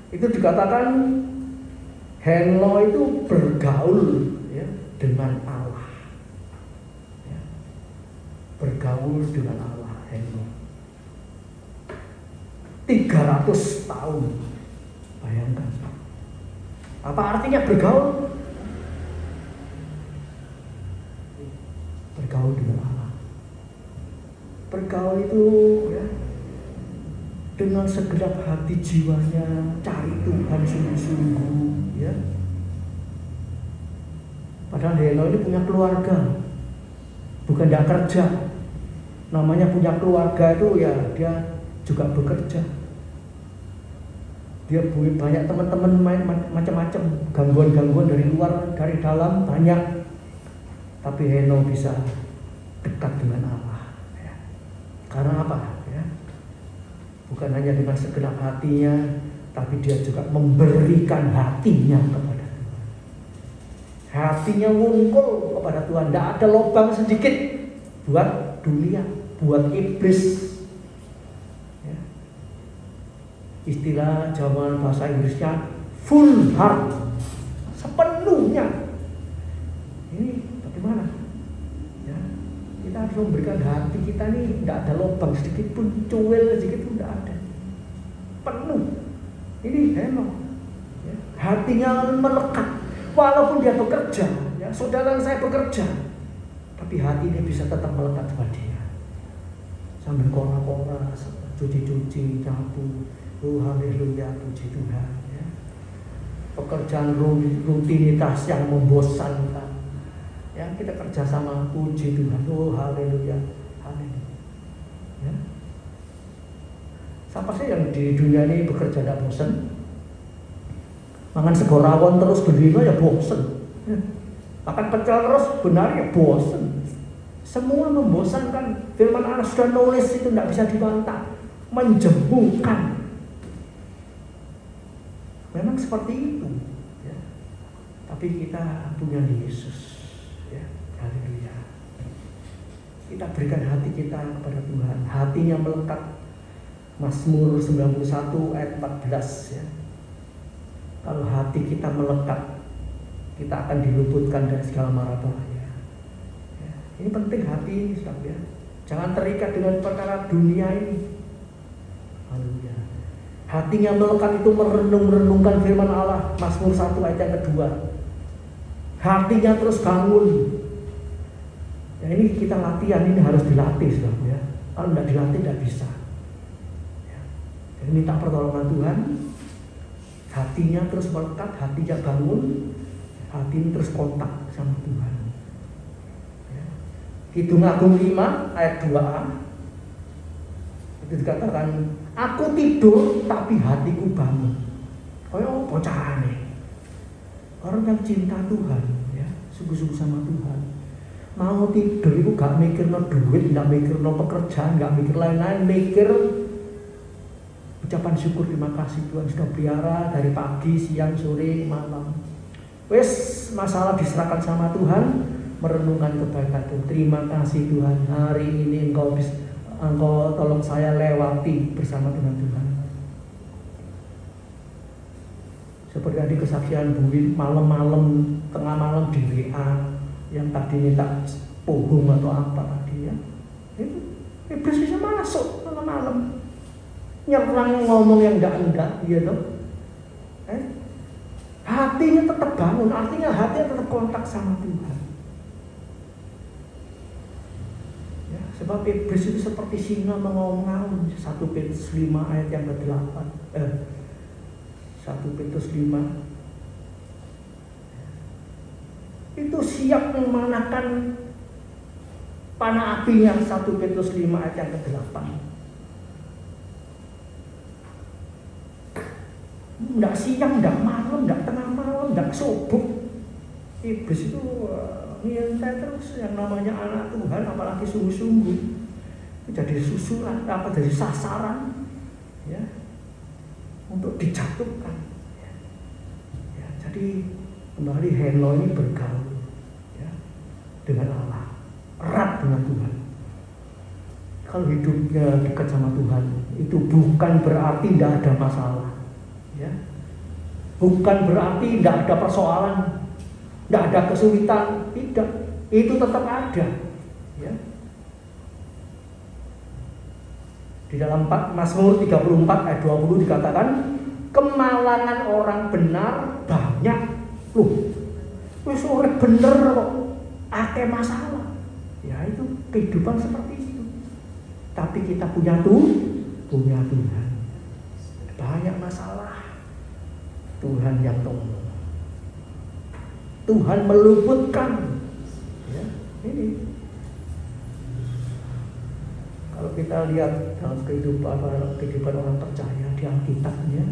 Itu dikatakan Henokh itu bergaul, ya, dengan Allah. Ya. Bergaul dengan Allah Henokh. 300 tahun. Bayangkan. Apa artinya bergaul? Bergaul dengan Allah. Bergaul itu, ya, dengan segenap hati jiwanya cari Tuhan sungguh-sungguh, ya. Padahal Henokh ini punya keluarga, bukan tidak kerja. Namanya punya keluarga itu ya dia juga bekerja. Dia banyak teman-teman macam-macam, gangguan-gangguan dari luar, dari dalam banyak. Tapi Henokh bisa dekat dengan Allah. Ya. Karena apa? Ya. Bukan hanya dengan segenap hatinya, tapi dia juga memberikan hatinya kepada Tuhan. Hatinya wungkul kepada Tuhan. Tidak ada lubang sedikit buat dunia, buat iblis. Ya. Istilah zaman bahasa Inggrisnya full heart, sepenuhnya. Ini bagaimana? Ya, kita harus memberikan hati kita nih, tidak ada lubang sedikit pun, cuil sedikit pun tidak ada, penuh. Ini Henokh, ya, hatinya melekat, walaupun dia bekerja, ya, saudara saya bekerja, tapi hati ini bisa tetap melekat kepada dia. Sambil kora-kora, cuci-cuci, nyapu, oh haleluya, puji Tuhan. Ya. Pekerjaan rutinitas yang membosankan. Ya, kita kerja sama, puji Tuhan, oh haleluya, haleluya. Ya. Siapa sih yang di dunia ini bekerja tidak bosan? Makan sego rawon terus berdino ya bosan. Ya. Makan pecel terus benar ya bosan. Semua membosankan. Firman Allah sudah nulis itu tidak bisa dibantah, menjembungkan. Memang seperti itu. Ya. Tapi kita punya Yesus. Ya, haleluya. Kita berikan hati kita kepada Tuhan. Hatinya melekat. Mazmur 91 ayat 14, ya. Kalau hati kita melekat, kita akan diluputkan dari segala mara bahaya. Ya. Ini penting hati ini, saudara, ya. Jangan terikat dengan perkara dunia ini. Haleluya. Hatinya melekat itu merenung-renungkan firman Allah. Mazmur 1 ayat yang kedua. Hatinya terus bangun. Ya, ini kita latihan, ini harus dilatih, saudara, ya. Kalau tidak dilatih tidak bisa. Ya. Jadi minta pertolongan Tuhan. Hatinya terus melekat, hatinya bangun, hatinya terus kontak sama Tuhan. Ya. Kidung Agung 5 ayat 2a itu dikatakan, aku tidur tapi hatiku bangun. Kaya apa carane? Orang yang cinta Tuhan, ya, sungguh-sungguh sama Tuhan, mau tidur itu gak mikir no duit, gak mikir no pekerjaan, gak mikir lain-lain, mikir ucapan syukur, terima kasih Tuhan sudah pelihara dari pagi, siang, sore, malam. Wes masalah diserahkan sama Tuhan, merenungkan kebaikan Tuhan. Terima kasih Tuhan, hari ini Engkau tolong saya lewati bersama dengan Tuhan. Seperti tadi kesaksian Bu Win, malam-malam, tengah malam di WA, yang tadi minta pohong atau apa tadi ya, itu iblis bisa masuk malam-malam, nyerang ngomong yang enggak, gitu. Hatinya tetap bangun, artinya hatinya tetap kontak sama Tuhan. Ya, sebab iblis itu seperti singa mengaum-ngaum. 1 Petrus 5 ayat yang ke-8. 1 Petrus 5 itu siap memanakan panah apinya. 1 Petrus 5 ayat yang ke-8. Enggak siang, enggak malam, enggak tengah malam, enggak subuh. Iblis itu ngintai terus yang namanya anak Tuhan, apalagi sungguh-sungguh. Jadi susulan, jadi sasaran, ya, untuk dijatuhkan. Ya, jadi kembali Heno ini bergaul, ya, dengan Allah, erat dengan Tuhan. Kalau hidupnya dekat sama Tuhan, itu bukan berarti tidak ada masalah, ya, bukan berarti tidak ada persoalan, tidak ada kesulitan, tidak, itu tetap ada, ya. Di dalam Mazmur 34 ayat 20 dikatakan, kemalangan orang benar banyak. Loh, wis urip bener kok akeh masalah. Ya itu kehidupan seperti itu. Tapi kita punya Tuhan. Banyak masalah, Tuhan yang tolong. Tuhan meluputkan. Ya, ini. Kalau kita lihat dalam kehidupan orang percaya di Alkitabnya,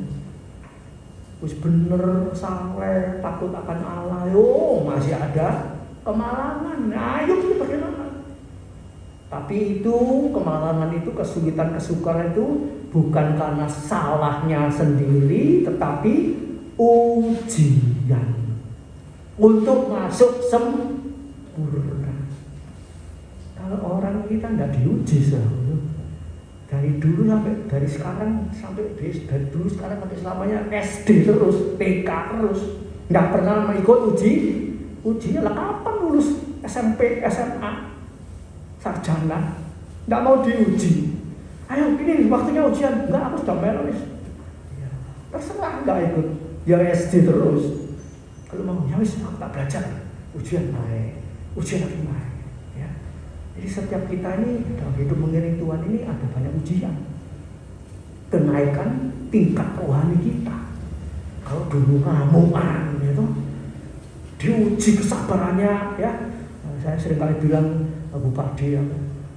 wis bener, saleh, takut akan Allah, masih ada kemalangan. Ayo kita berkenalan. Tapi itu kemalangan itu, kesulitan, kesukaran itu bukan karena salahnya sendiri, tetapi ujian untuk masuk sempurna. Kalau orang kita nggak diuji dari dulu sampai dari sekarang sampai dari dulu sekarang sampai selamanya SD terus, TK terus, nggak pernah ikut ujinya lah. Kapan lulus SMP, SMA, sarjana, nggak mau diuji. Ayo ini waktunya ujian, nggak, aku sudah menulis. Ya, terserah, nggak ikut. Ya SD terus. Kalau mau ya wis aku tak belajar, ujian naik, ujian lagi naik. Jadi setiap kita ini dalam hidup mengiring Tuhan ini ada banyak ujian, kenaikan tingkat rohani kita. Kalau dulu ramuan, gitu, diuji kesabarannya, ya. Saya sering kali bilang Abu Padi, ya,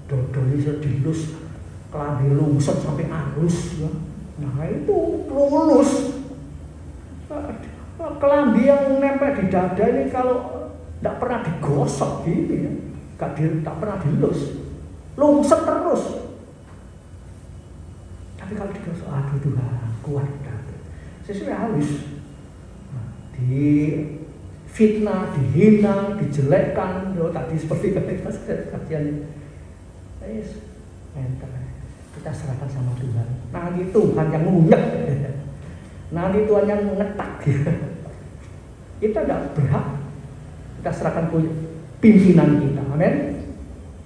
dodol bisa dilus, kelambi lungsut sampai halus, ya. Nah itu lulus. Kelambi yang nempel di dada ini kalau tidak pernah digosok gitu, ya. Tak pernah dilus, lungsut terus. Tapi kalau digosok, aduh Tuhan, kuat. Sesuai halus. Di fitnah, dihina, dijelekkan, tadi seperti kajian. Kita serahkan sama Tuhan. Nanti Tuhan yang ngunyek, nanti Tuhan yang mengetak. Kita tidak berhak. Kita serahkan pimpinan kita, amin.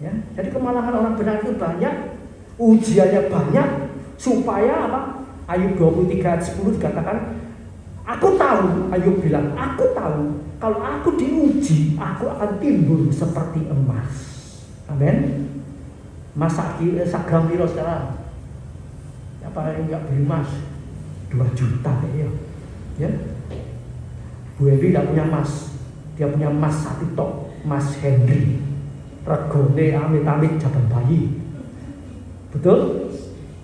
Ya, jadi kemalangan orang benar itu banyak, ujiannya banyak, supaya apa? Ayub 23 ayat 10 dikatakan, aku tahu, Ayub bilang, aku tahu kalau aku diuji, aku akan timbul seperti emas. Amin. Masa Instagram piro sekarang? Apa yang nggak beli emas? 2 juta ya. Ya. Bu Evi tidak punya emas, dia punya emas satu tok. Mas Henry, regone amit-amit jaban bayi, betul?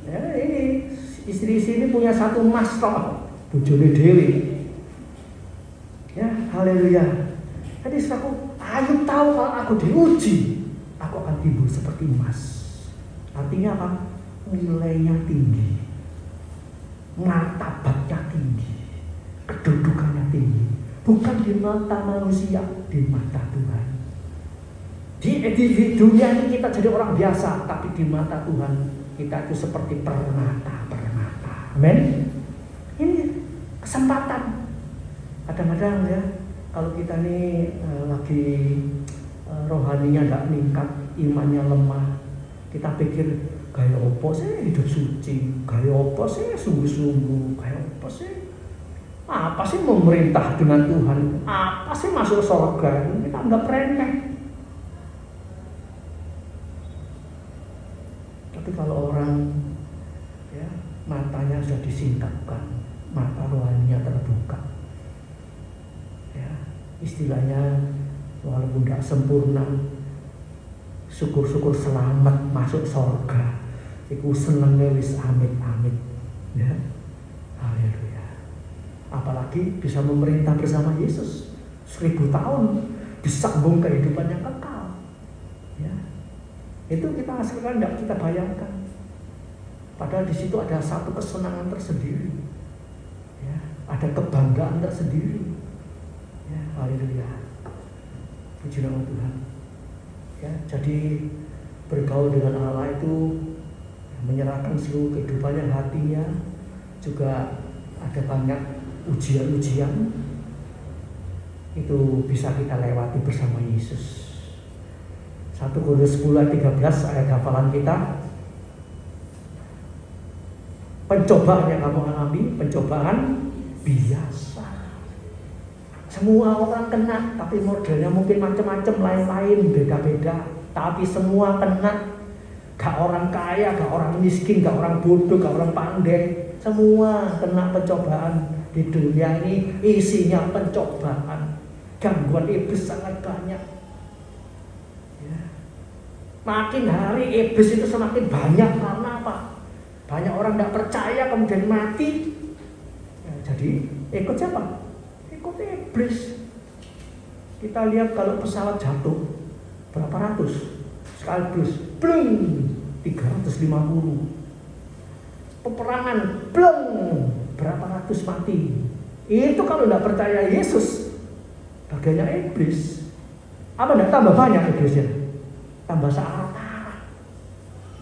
Ya, ini istri sini punya satu mas toh, bojone dewi. Ya, Haleluya. Jadi saudaraku, Ayub tahu kalau aku diuji, aku akan timbul seperti emas. Artinya apa? Nilainya tinggi, martabatnya tinggi, kedudukannya tinggi. Bukan di mata manusia, di mata Tuhan. Di dunia ini kita jadi orang biasa, tapi di mata Tuhan kita itu seperti permata. Amin. Ini kesempatan. Kadang-kadang ya, kalau kita nih lagi rohaninya tidak meningkat, imannya lemah, kita pikir gaya opo sih hidup suci, gaya opo sih sungguh-sungguh, gaya opo sih apa sih memerintah dengan Tuhan, apa sih masuk surga. Kita anggap remeh. Tapi kalau orang ya matanya sudah disingkapkan, mata rohaninya terbuka, ya istilahnya walaupun tidak sempurna, syukur-syukur selamat masuk surga, iku senengnya wis amit-amit, ya. Haleluya. Apalagi bisa memerintah bersama Yesus 1000 tahun, disambung kehidupan yang kekal, ya. Itu kita hasilkan tidak kita bayangkan. Padahal di situ ada satu kesenangan tersendiri, ya, ada kebanggaan tersendiri, ya. Haleluya. Puji nama Tuhan. Ya, jadi bergaul dengan Allah itu menyerahkan seluruh kehidupannya, hatinya, juga ada banyak ujian-ujian itu bisa kita lewati bersama Yesus. 1 Korintus 10 ayat 13 ayat hafalan kita. Pencobaan yang kamu alami, pencobaan biasa. Semua orang kena, tapi modelnya mungkin macam-macam, lain-lain, beda-beda. Tapi semua kena. Gak orang kaya, gak orang miskin, gak orang bodoh, gak orang pandai. Semua kena pencobaan. Di dunia ini isinya pencobaan. Gangguan iblis sangat banyak. Ya. Makin hari iblis itu semakin banyak. Karena apa? Banyak orang tidak percaya kemudian mati. Ya, jadi ikut siapa? Ikut iblis. Kita lihat kalau pesawat jatuh berapa ratus sekaligus, blung 350. Peperangan, blung berapa ratus mati. Itu kalau tidak percaya Yesus, bagiannya iblis. Apa tidak tambah banyak iblisnya? Tambah searah.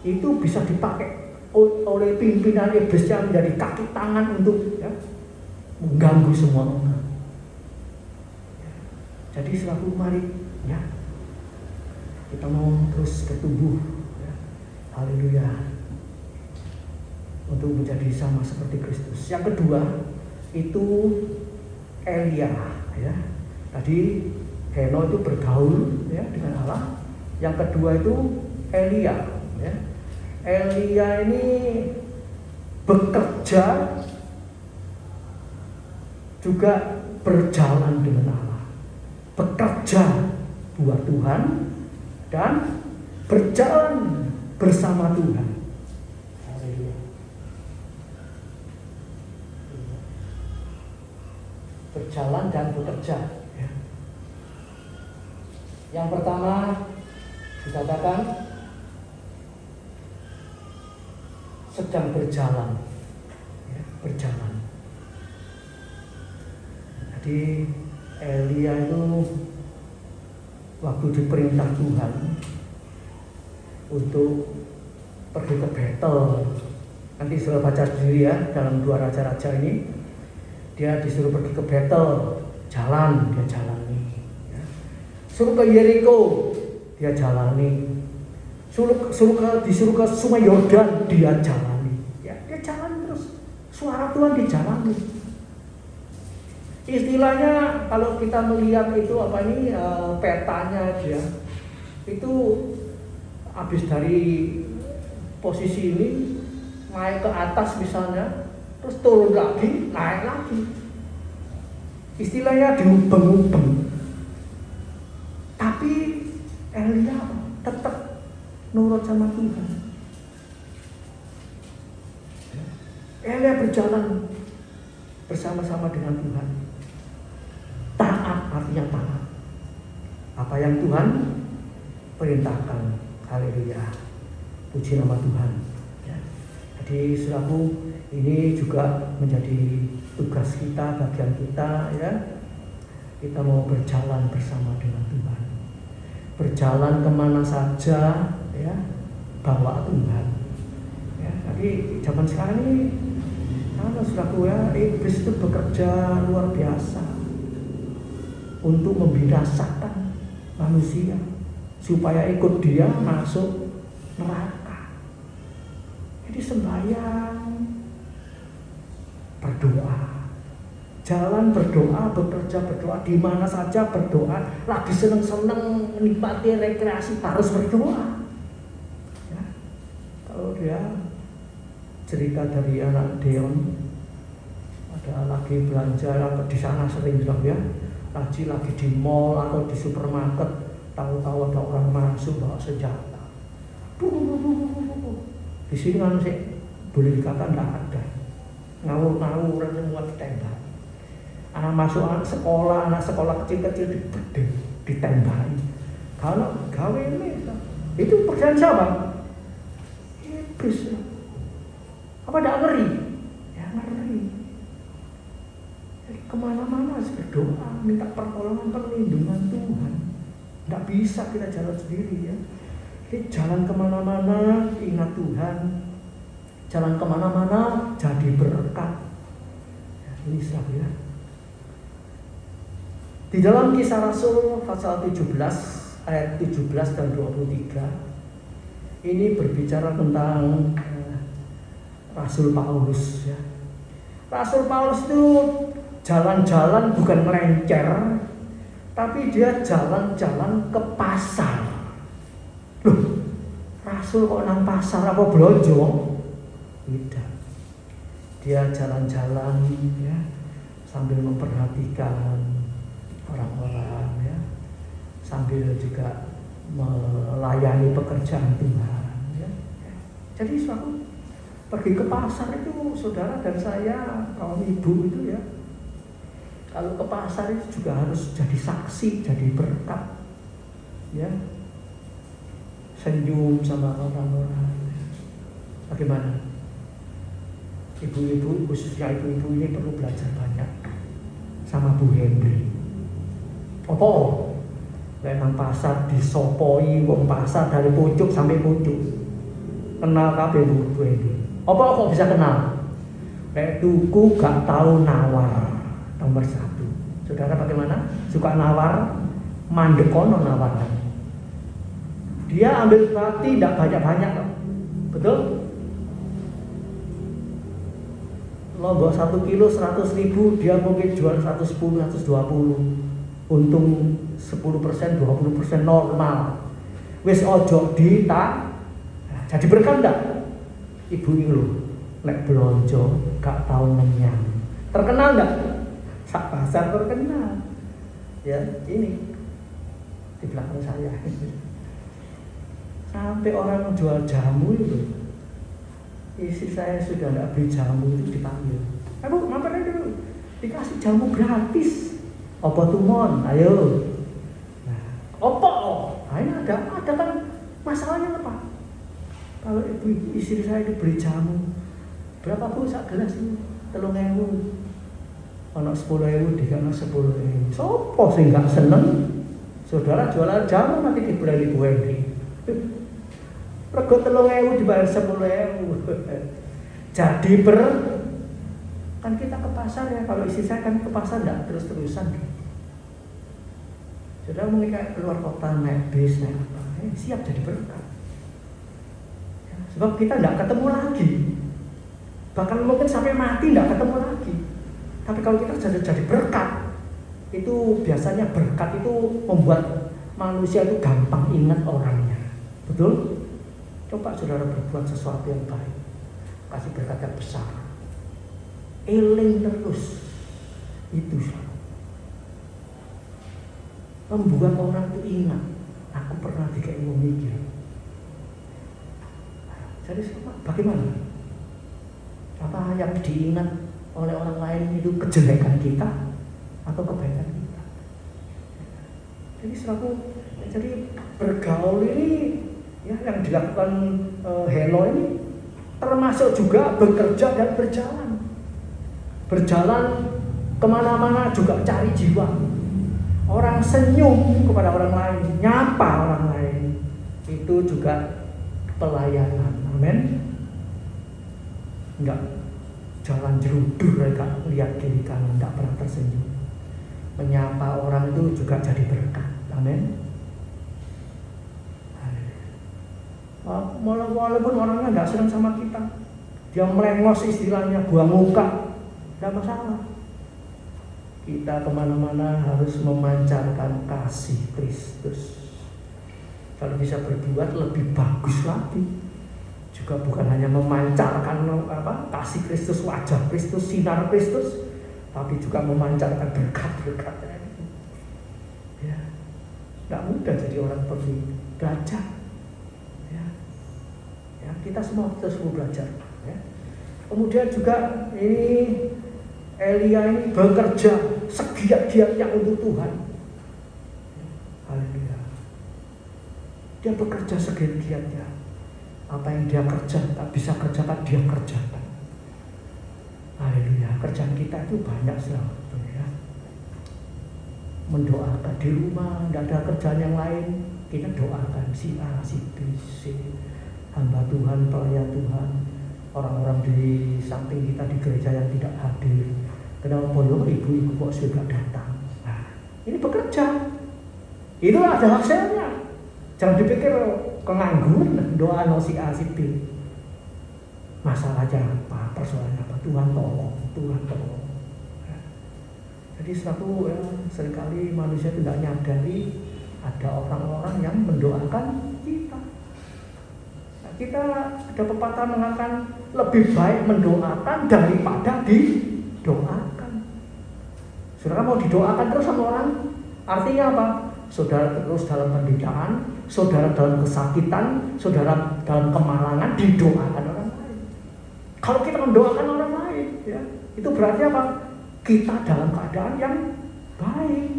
Itu bisa dipakai oleh pimpinan iblis yang menjadi kaki tangan untuk ya, mengganggu semua orang. Jadi selalu mari ya kita mau terus bertumbuh ya. Haleluya, untuk menjadi sama seperti Kristus. Yang kedua itu Elia ya. Tadi Heno itu bergaul ya dengan Allah. Yang kedua itu Elia ya. Elia ini bekerja juga berjalan dengan Allah. Bekerja buat Tuhan dan berjalan bersama Tuhan. Berjalan dan bekerja. Ya. Yang pertama dikatakan sedang berjalan, ya, berjalan. Jadi Elia itu waktu diperintah Tuhan untuk pergi ke Betel, nanti sudah baca sendiri ya dalam 2 Raja-Raja ini, dia disuruh pergi ke Betel, jalan, dia jalani. Ya. Suruh ke Yeriko, dia jalani. Disuruh ke Sungai Yordan, dia jalani. Ya, dia jalan terus. Suara Tuhan dijalani. Istilahnya kalau kita melihat itu apa ini petanya dia itu habis dari posisi ini naik ke atas misalnya, terus turun lagi, naik lagi. Istilahnya diubeng-ubeng. Tapi Elia tetap nurut sama Tuhan. Elia berjalan bersama-sama dengan Tuhan. Taat artinya taat. Apa yang Tuhan perintahkan. Haleluya. Puji nama Tuhan. Ya. Jadi saudaraku, ini juga menjadi tugas kita, bagian kita, ya. Kita mau berjalan bersama dengan Tuhan. Berjalan kemana saja, ya, bawa Tuhan. Ya, jadi zaman sekarang ini, kalau saudaraku ya, iblis itu bekerja luar biasa untuk membinasakan manusia supaya ikut dia masuk neraka. Jadi sembahyang, berdoa, jalan berdoa, bekerja berdoa, di mana saja berdoa, lagi seneng-seneng menikmati rekreasi harus berdoa. Ya. Kalau dia cerita dari anak Deon, ada lagi belanja di sana sering bilang ya, lagi di mall atau di supermarket, tahu-tahu ada orang masuk bawa senjata. Di sini kan sih boleh dikatakan tidak ada, ngawur-ngawuran semua ditembak. Anak sekolah kecil-kecil ditembaki. Kalau gawe ini itu pekerjaan siapa? Iblis. Apa tidak ngeri? Ya ngeri. Jadi kemana-mana harus berdoa, minta pertolongan, perlindungan Tuhan. Tidak bisa kita jalan sendiri ya. Jadi jalan kemana-mana ingat Tuhan. Jalan kemana-mana jadi berkat. Ya, ini sahabat ya. Di dalam Kisah Rasul pasal 17 ayat 17 dan 23 ini berbicara tentang Rasul Paulus ya. Rasul Paulus itu jalan-jalan bukan melencer, tapi dia jalan-jalan ke pasar. Loh, Rasul kok nang pasar apa belanja? Tidak. Dia jalan-jalan ya sambil memperhatikan orang-orang ya, sambil juga melayani pekerjaan Tuhan ya. Jadi suatu pergi ke pasar itu saudara dan saya, kaum ibu itu ya, kalau ke pasar itu juga harus jadi saksi, jadi berkat ya, senyum sama orang-orang. Bagaimana? Ibu-ibu, khususnya ibu-ibu ini perlu belajar banyak sama Bu Hendri. Apa? Kayak nang pasar disopoi wong pasar dari pucuk sampai pucuk. Kenal kabeh Bu Hendri. Apa kok bisa kenal? Kayak tuku gak tahu nawar. Nomor 1. Saudara bagaimana? Suka nawar, mandekono nawaran. Dia ambil roti tidak banyak-banyak, betul? Lombok 1 kilo 100.000, dia mungkin jual 110, 120. Untung 10%, 20% normal. Wis ojo dita. Jadi berkah enggak? Ibu ini loh, nek belanja gak tahu ngenyang. Terkenal enggak? Sak pasar terkenal. Ya, ini di belakang saya. Sampai orang jual jamu itu, istri saya sudah tidak beli jamu itu dipanggil. Bu, mampir aja dulu, dikasih jamu gratis. Apa tuh mon? Ayo. Nah, opo? Nah, ini ada kan masalahnya apa? Kalau ibu istri saya dibeli jamu, berapa bu sak gelas ini? 3.000. Ono 10.000 dikana 10.000. Sopo sing gak seneng? Saudara jualan jamu nanti dibeli Bu Hendri. Rego 3.000 dibayar 10.000. Jadi kan kita ke pasar ya, kalau istri saya kan ke pasar enggak terus-terusan. Saudara mungkin kayak keluar kota naik bis, naik apa, siap jadi berkat. Ya, sebab kita enggak ketemu lagi. Bahkan mungkin sampai mati enggak ketemu lagi. Tapi kalau kita jadi berkat, itu biasanya berkat itu membuat manusia itu gampang ingat orangnya. Betul? Coba saudara berbuat sesuatu yang baik, kasih berkat yang besar, eling terus, itu membuat orang itu ingat, aku pernah dikasih wong mikir. Jadi bagaimana? Apa yang diingat oleh orang lain itu kejelekan kita atau kebaikan kita? Jadi bergaul ini ya, yang dilakukan Heno ini termasuk juga bekerja dan berjalan kemana-mana juga cari jiwa. Orang senyum kepada orang lain, nyapa orang lain, itu juga pelayanan. Amin. Enggak jalan jerudur mereka lihat kiri kanan, enggak pernah tersenyum. Menyapa orang itu juga jadi berkat. Amin. Walaupun orangnya enggak senang sama kita, dia melengos istilahnya, buang muka, enggak masalah. Kita kemana-mana harus memancarkan kasih Kristus. Kalau bisa berbuat lebih bagus lagi, juga bukan hanya memancarkan kasih Kristus, wajah Kristus, sinar Kristus, tapi juga memancarkan berkat-berkatnya. Ya, nggak mudah jadi orang seperti itu. Belajar. Ya, kita semua belajar. Ya. Kemudian juga ini Elia ini bekerja segiat-giatnya untuk Tuhan. Haleluya. Dia bekerja segiat-giatnya. Apa yang dia kerja tak bisa kerjakan, dia kerjakan. Haleluya. Kerjaan kita itu banyak sekali, ya. Mendoakan di rumah, tidak ada kerjaan yang lain, kita doakan si A, si B, si hamba Tuhan, pelayan Tuhan, orang-orang di samping kita di gereja yang tidak hadir. Kenapa ibu-ibu kok sudah datang? Nah, ini bekerja. Itu ada hasilnya. Jangan dipikir kengangguran, doa no si A, si B. Masalahnya apa? Persoalannya apa? Tuhan tolong. Ya. Jadi seringkali manusia tidak nyadari ada orang-orang yang mendoakan kita. Nah, kita ada pepatah mengatakan lebih baik mendoakan daripada didoakan. Saudara mau didoakan terus sama orang, artinya apa? Saudara terus dalam penderitaan, saudara dalam kesakitan, saudara dalam kemalangan, didoakan orang lain. Kalau kita mendoakan orang lain, ya, itu berarti apa? Kita dalam keadaan yang baik,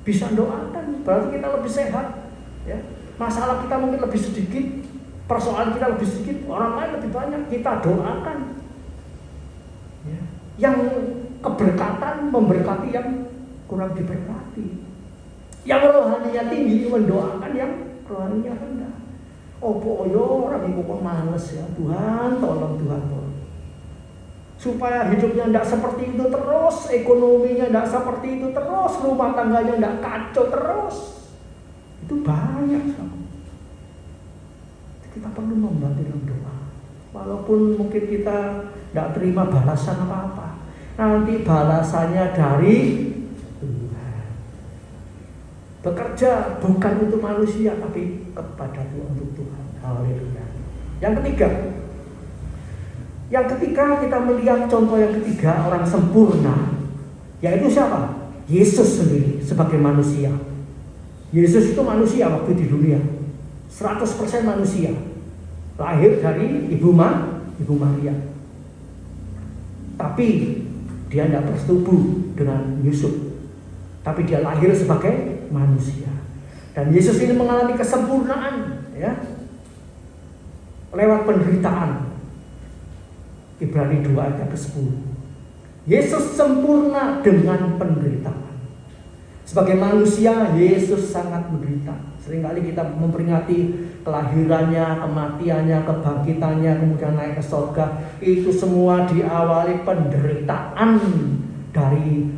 bisa doakan, berarti kita lebih sehat. Ya. Masalah kita mungkin lebih sedikit, persoalan kita lebih sedikit, orang lain lebih banyak, kita doakan. Ya. Yang keberkatan memberkati yang kurang diberkati. Yang rohaninya tinggi mendoakan yang rohaninya rendah. Orang ibu kok males ya, Tuhan tolong. Supaya hidupnya tidak seperti itu terus, ekonominya tidak seperti itu terus, rumah tangganya tidak kacau terus. Itu banyak sekali. Kita perlu membantu dalam doa. Walaupun mungkin kita tidak terima balasan apa-apa, nanti balasannya dari Tuhan. Bekerja bukan untuk manusia, tapi kepada Tuhan, untuk Tuhan. Haleluya. Yang ketiga kita melihat contoh yang ketiga, orang sempurna, yaitu siapa? Yesus sendiri sebagai manusia. Yesus itu manusia waktu di dunia, 100% manusia, lahir dari Ibu Maria. Tapi dia tidak bersetubuh dengan Yusuf, tapi dia lahir sebagai manusia. Dan Yesus ini mengalami kesempurnaan, ya, lewat penderitaan. Ibrani 2 ayat ke-10. Yesus sempurna dengan penderitaan. Sebagai manusia, Yesus sangat menderita. Seringkali kita memperingati kelahirannya, kematiannya, kebangkitannya, kemudian naik ke surga. Itu semua diawali penderitaan dari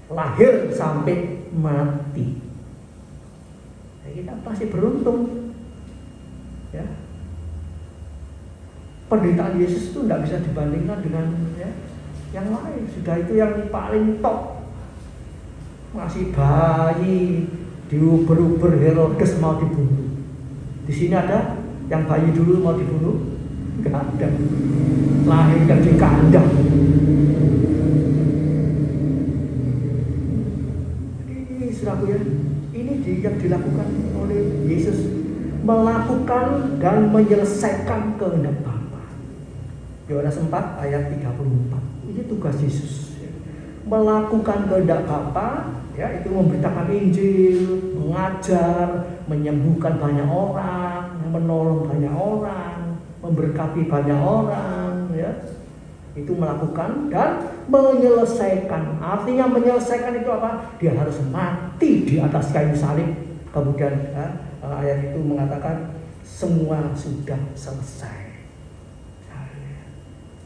lahir sampai mati. Kita pasti beruntung, ya. Penderitaan Yesus itu tidak bisa dibandingkan dengan, ya, yang lain. Sudah itu yang paling top. Masih bayi diuber-uber Herodes mau dibunuh. Di sini ada yang bayi dulu mau dibunuh, nggak ada. Lahir dari kandang. Ini saudaraku ya, ini yang dilakukan oleh Yesus, melakukan dan menyelesaikan kehendak Bapa. Yohanes 4 ayat 34. Ini tugas Yesus. melakukan kehendak Bapa, ya, itu memberitakan Injil, mengajar, menyembuhkan banyak orang, menolong banyak orang, memberkati banyak orang, ya. Itu melakukan dan menyelesaikan. Artinya menyelesaikan itu apa? Dia harus mati di atas kayu salib. Kemudian ayat itu mengatakan semua sudah selesai.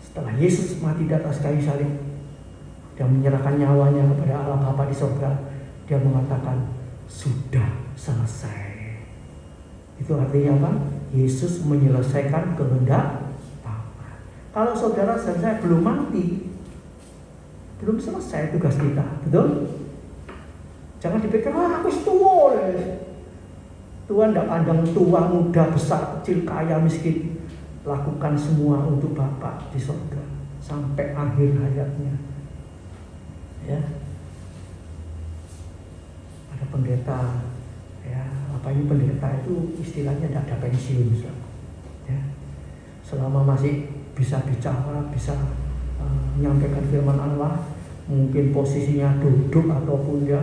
Setelah Yesus mati di atas kayu salib, dia menyerahkan nyawanya kepada Allah Bapa di surga. Dia mengatakan sudah selesai. Itu artinya apa? Yesus menyelesaikan kehendak. Kalau saudara dan saya belum mati, belum selesai tugas kita, betul? Jangan dipikir, aku tua. Tuhan tidak pandang tua, muda, besar, kecil, kaya, miskin. Lakukan semua untuk Bapa di surga sampai akhir hayatnya. Ya, ada pendeta. Ya, apa ini pendeta itu istilahnya tidak ada pensiun. Ya, selama masih bisa bicara, bisa menyampaikan firman Allah, mungkin posisinya duduk ataupun ya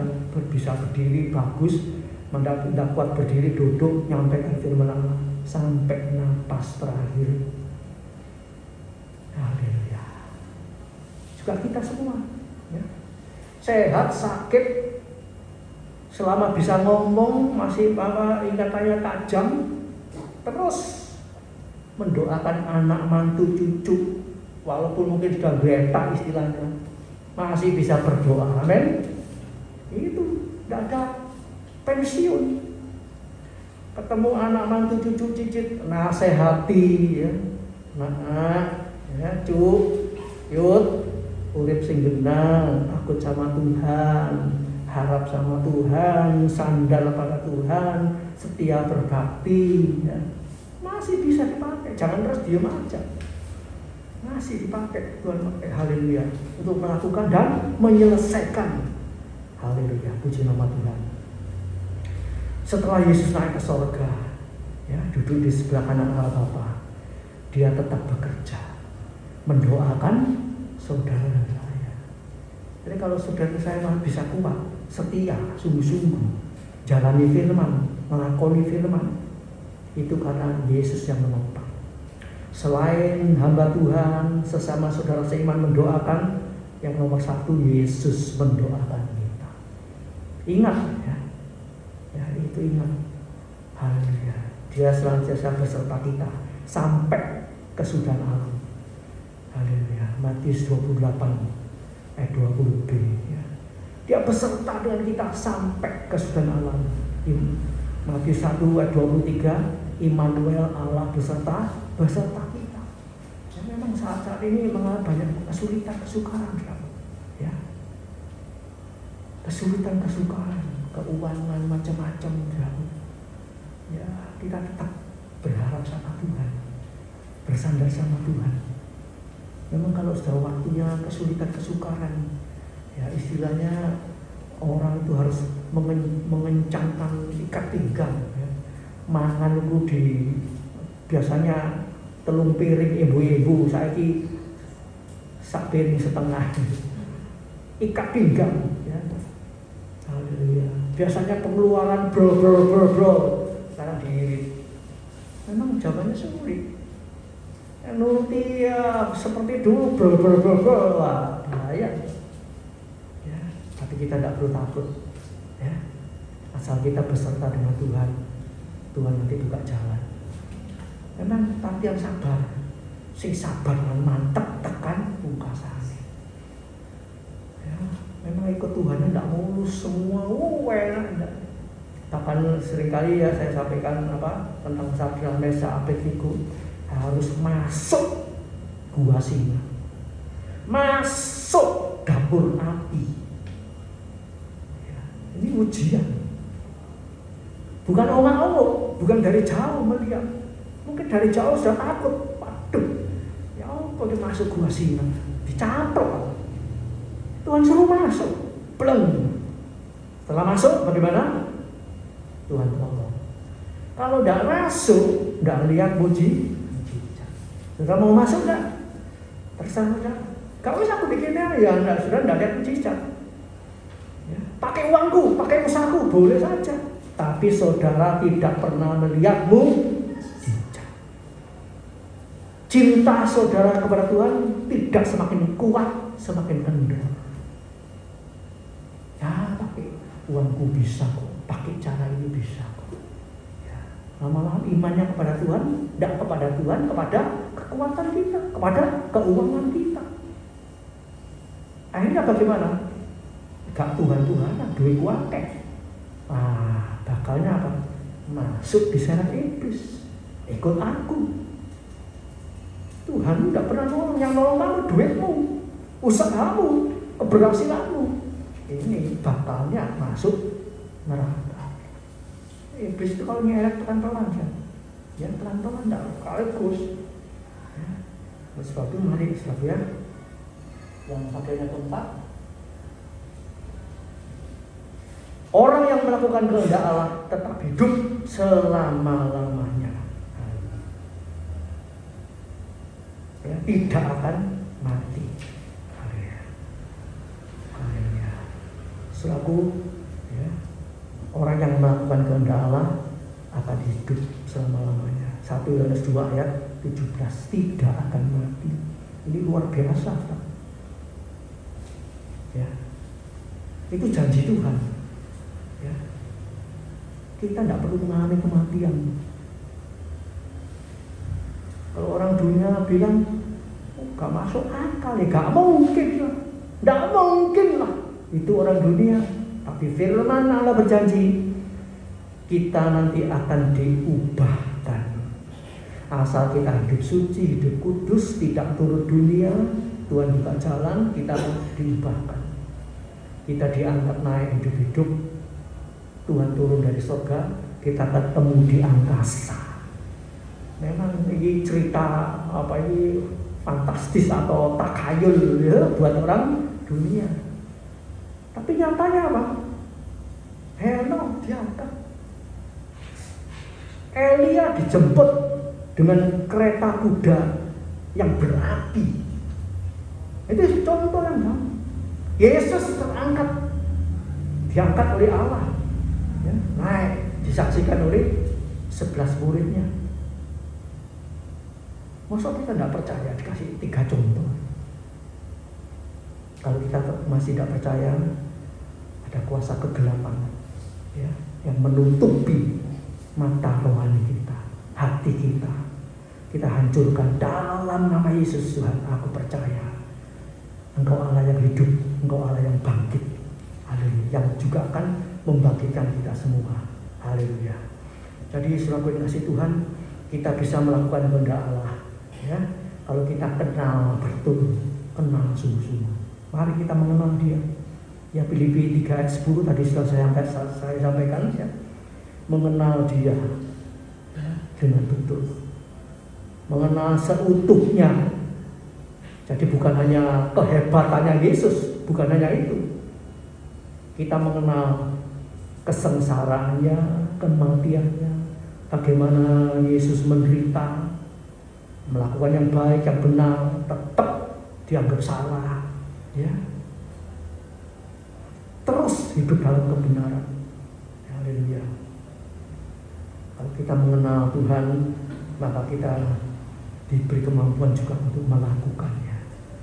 bisa berdiri bagus, tidak kuat berdiri duduk menyampaikan firman Allah sampai napas terakhir. Haleluya. Juga kita semua, ya, sehat, sakit, selama bisa ngomong, masih ingatannya tajam, terus mendoakan anak, mantu, cucu, walaupun mungkin sudah gretak istilahnya, masih bisa berdoa. Amin. Itu tidak ada pensiun. Ketemu anak, mantu, cucu, cicit, nasehati, ya, ya, cuk, yud, urip sing genah, takut sama Tuhan, harap sama Tuhan, sandal pada Tuhan, setia berbakti, ya. Masih bisa dipakai, jangan terus diam aja. Masih dipakai, Tuhan pakai, haleluya, untuk melakukan dan menyelesaikan. Haleluya, puji nama Tuhan. Setelah Yesus naik ke surga, ya, duduk di sebelah kanan Allah Bapa, dia tetap bekerja, mendoakan saudara dan saya. Jadi kalau saudara saya bisa kuat, setia, sungguh-sungguh, jalani firman, melakoni firman, itu karena Yesus yang menopang. Selain hamba Tuhan, sesama saudara seiman mendoakan, yang nomor satu Yesus mendoakan kita. Ingat, ya, itu ingat. Haleluya. Dia senantiasa beserta kita sampai kesudahan alam. Haleluya. Matius 28 ayat 20b. Ya. Dia beserta dengan kita sampai kesudahan alam. Matius 1 ayat 23. Immanuel, Allah beserta kita. Ya, memang saat-saat ini memang banyak kesulitan, kesukaran, ya. Kesulitan, kesukaran, keuangan macam-macam, ya. Kita tetap berharap sama Tuhan, bersandar sama Tuhan. Memang kalau sudah waktunya kesulitan, kesukaran, ya istilahnya orang itu harus mengencangkan ikat pinggang. Ya. Mangan itu biasanya telung piring ibu-ibu, saiki sak piring setengah, ikat pinggang, ya. Haleluya. Biasanya pengeluaran bro, sekarang diirit. Memang jawabannya sulit. Nuruti ya seperti dulu bro, lah bahaya. Ya, tapi kita tidak perlu takut, ya. Asal kita beserta dengan Tuhan. Tuhan nanti buka jalan. Memang tapi yang sabar, sing sabar dan mantep tekan pungkasane. Ya, memang ikut Tuhan tidak mulus semua, enak enggak. Bahkan seringkali ya saya sampaikan tentang Sadrak Mesa Abednego harus masuk gua singa, masuk dapur api. Ya, ini ujian. Bukan ongak-ongok, bukan dari jauh melihat. Mungkin dari jauh sudah takut. Waduh, ya apa dia masuk gua singa, dicampur. Tuhan suruh masuk, pleng. Setelah masuk bagaimana? Tuhan tolong. Kalau tidak masuk, tidak lihat mujizat. Sudah mau masuk enggak? Terserah enggak? Gak usah aku bikinnya, ya sudah tidak ada mujizat. Ya, pakai uangku, pakai usahaku, boleh saja. Tapi saudara tidak pernah melihat mujizat. Cinta saudara kepada Tuhan tidak semakin kuat, semakin kendor. Ya, pakai uangku bisa kok, pakai cara ini bisa kok. Ya, lama-lama imannya kepada Tuhan, tidak kepada Tuhan, kepada kekuatan kita, kepada keuangan kita. Akhirnya bagaimana? Gak Tuhan-Tuhanan, duit wakil. Bakalnya apa? Masuk di seret iblis. Ikut aku. Tuhan tidak pernah nolong. Yang nolong kamu duitmu, usahamu, keberhasilanmu. Ini bakalnya masuk neraka. Iblis itu kalau nyeret pelan-pelan kan? Ya pelan-pelan, tidak sekaligus. Ya. Sebab itu mari ya. Yang pakainya keempat, orang yang melakukan kehendak Allah tetap hidup selama-lamanya. Ya, tidak akan mati. Selaku ya, orang yang melakukan kehendak Allah akan hidup selama-lamanya. 1 Yohanes 2 ayat 17, tidak akan mati. Ini luar biasa, Pak. Ya, itu janji Tuhan. Ya, kita tidak perlu mengalami kematian. Kalau orang dunia bilang gak masuk akal, ya gak mungkin lah, gak mungkin lah. Itu orang dunia. Tapi firman Allah berjanji kita nanti akan diubahkan. Asal kita hidup suci, hidup kudus, tidak turut dunia, Tuhan buka jalan, kita diubahkan. Kita diangkat naik hidup-hidup, Tuhan turun dari surga, kita ketemu di angkasa. Memang ini cerita apa ini fantastis atau takhayul ya buat orang dunia. Tapi nyatanya apa? Henokh diangkat, Elia dijemput dengan kereta kuda yang berapi. Itu contoh yang bagus. Yesus terangkat, diangkat oleh Allah, ya, naik, disaksikan oleh 11 muridnya. Masa kita tidak percaya dikasih 3 contoh? Kalau kita masih tidak percaya, ada kuasa kegelapan, ya, yang menutupi mata rohani kita, hati kita. Kita hancurkan dalam nama Yesus. Tuhan, aku percaya Engkau Allah yang hidup, Engkau Allah yang bangkit, haleluya, yang juga akan membangkitkan kita semua, haleluya. Jadi selaku dikasih Tuhan, kita bisa melakukan kehendak Allah, ya. Kalau kita kenal betul, kenal sungguh-sungguh, mari kita mengenal Dia. Ya, Filipi 3 ayat 10 tadi sudah saya sampaikan, ya. Mengenal Dia, ya, dengan betul, mengenal seutuhnya. Jadi bukan hanya kehebatannya Yesus, bukan hanya itu. Kita mengenal kesengsaraannya, kematiannya, bagaimana Yesus menderita, melakukan yang baik, yang benar, tetap dianggap salah, ya. Terus hidup dalam kebenaran. Haleluya. Kalau kita mengenal Tuhan, maka kita diberi kemampuan juga untuk melakukannya.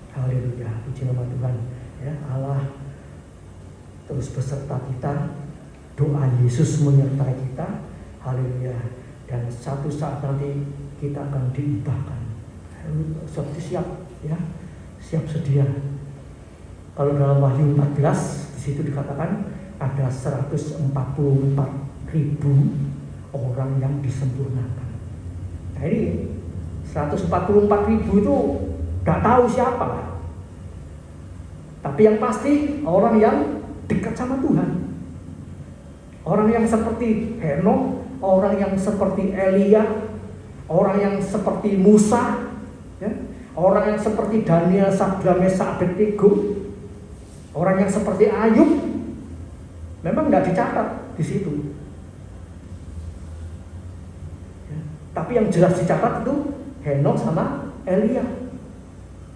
Haleluya, puji nama Tuhan, ya. Allah terus beserta kita, doa Yesus menyertai kita, haleluya. Dan satu saat nanti kita akan diubahkan. Seperti siap, ya, siap sedia. Kalau dalam Wahyu 14 di situ dikatakan ada 144.000 orang yang disempurnakan. Nah ini 144.000 itu gak tahu siapa. Tapi yang pasti orang yang dekat sama Tuhan. Orang yang seperti Henokh, orang yang seperti Elia, orang yang seperti Musa, ya, orang yang seperti Daniel, Sadrak, Mesak, Abednego, orang yang seperti Ayub. Memang gak dicatat di situ. Ya, tapi yang jelas dicatat itu Henokh sama Elia.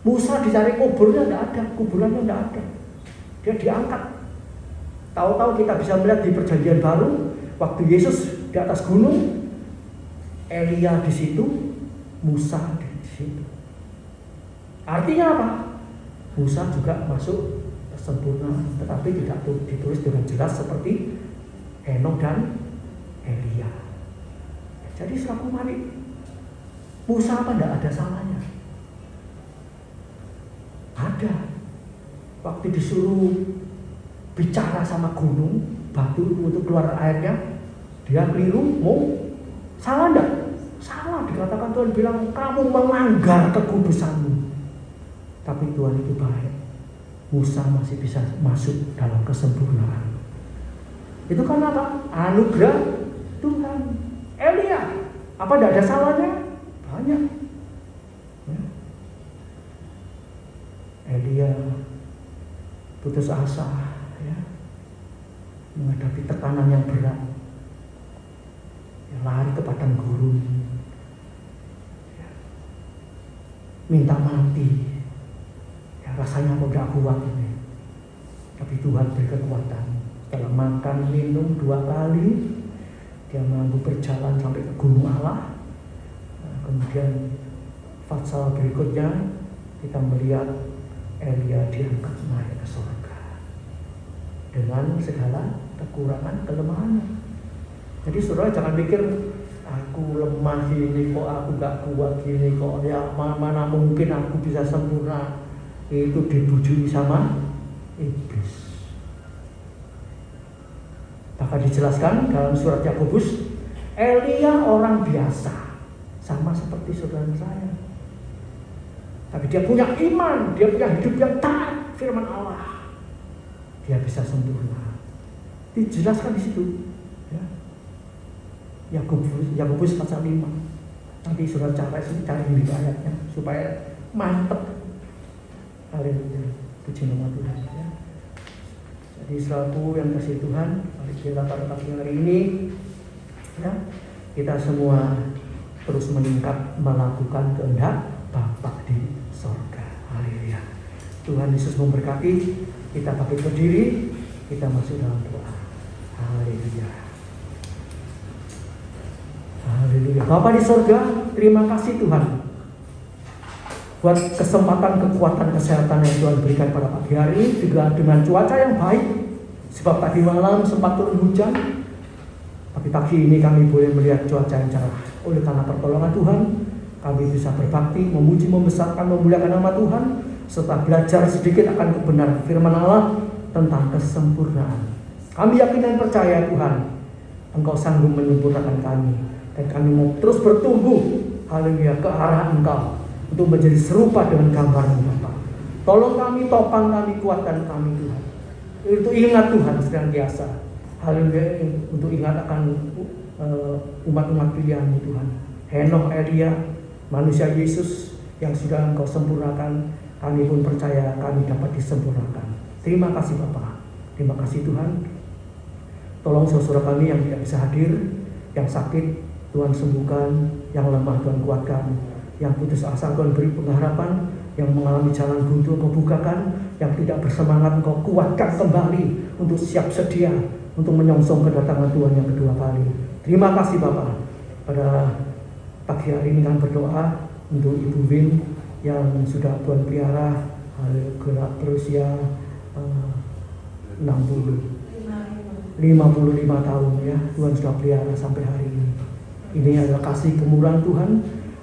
Musa dicari kuburnya tidak ada, kuburannya tidak ada. Dia diangkat. Tahu-tahu kita bisa melihat di Perjanjian Baru, waktu Yesus di atas gunung, Elia di situ, Musa di situ. Artinya apa? Musa juga masuk sempurna, tetapi tidak ditulis dengan jelas seperti Henokh dan Elia. Jadi selaku mari, Musa apa tidak ada salahnya? Ada. Waktu disuruh bicara sama gunung, batu untuk keluar airnya, dia keliru, mau salah enggak? Salah, dikatakan Tuhan bilang kamu melanggar kekudusanmu. Tapi Tuhan itu baik. Musa masih bisa masuk dalam kesempurnaan. Itu karena apa? Anugerah Tuhan. Elia, apa tidak ada salahnya? Banyak. Ya. Elia putus asa, ya, menghadapi tekanan yang berat, ya, lari ke padang gurun, ya, minta mati, ya, rasanya aku gak kuat ini, tapi Tuhan beri kekuatan. Setelah makan minum 2 kali, dia mampu berjalan sampai ke gunung Allah. Nah, kemudian pasal berikutnya kita melihat Elia diangkat naik ke surga dengan segala kekurangan kelemahannya. Jadi saudara jangan pikir aku lemah gini kok, aku gak kuat gini kok, ya mana mungkin aku bisa sempurna. Itu dibujui sama iblis. Bahkan dijelaskan dalam surat Yakobus, Elia orang biasa, sama seperti saudara saya. Tapi dia punya iman, dia punya hidup yang taat firman Allah. Dia bisa sempurna. Dijelaskan di situ. Ya. Yakobus pasal 5. Nanti saudara cari di ayatnya supaya mantep. Haleluya. Puji nama Tuhan. Ya. Jadi selaku yang kasih Tuhan, mari kita pada pagi hari ini, ya, kita semua terus meningkat melakukan kehendak Bapa di sorga. Haleluya. Tuhan Yesus memberkati. Kita pakai berdiri, kita masuk dalam doa. Haleluya. Haleluya. Bapa di sorga, terima kasih Tuhan buat kesempatan, kekuatan, kesehatan yang Tuhan berikan pada pagi hari juga dengan cuaca yang baik. Sebab tadi malam sempat turun hujan, tapi pagi ini kami boleh melihat cuaca yang cerah. Oleh karena pertolongan Tuhan, kami bisa berbakti, memuji, membesarkan, memuliakan nama Tuhan, serta belajar sedikit akan kebenaran firman Allah tentang kesempurnaan. Kami yakin dan percaya Tuhan, Engkau sanggup menyempurnakan kami, dan kami mau terus bertumbuh, haleluya, ke arah Engkau, untuk menjadi serupa dengan gambar-Mu Bapa. Tolong kami, topang kami, kuatkan kami Tuhan. Itu ingat Tuhan senantiasa, haleluya, untuk ingat akan umat-umat pilihan-Mu Tuhan. Henokh, Elia, manusia Yesus yang sudah Engkau sempurnakan, kami pun percaya kami dapat disempurnakan. Terima kasih Bapa. Terima kasih Tuhan. Tolong saudara kami yang tidak bisa hadir, yang sakit Tuhan sembuhkan, yang lemah Tuhan kuatkan, yang putus asa Tuhan beri pengharapan, yang mengalami jalan buntu Engkau bukakan, yang tidak bersemangat Engkau kuatkan kembali untuk siap sedia untuk menyongsong kedatangan Tuhan yang kedua kali. Terima kasih Bapa. Pada pagi hari ini kami berdoa untuk Ibu Win yang sudah Tuhan pelihara gerak berusia 55 tahun, ya Tuhan sudah pelihara sampai hari ini. Ini adalah kasih kemurahan Tuhan.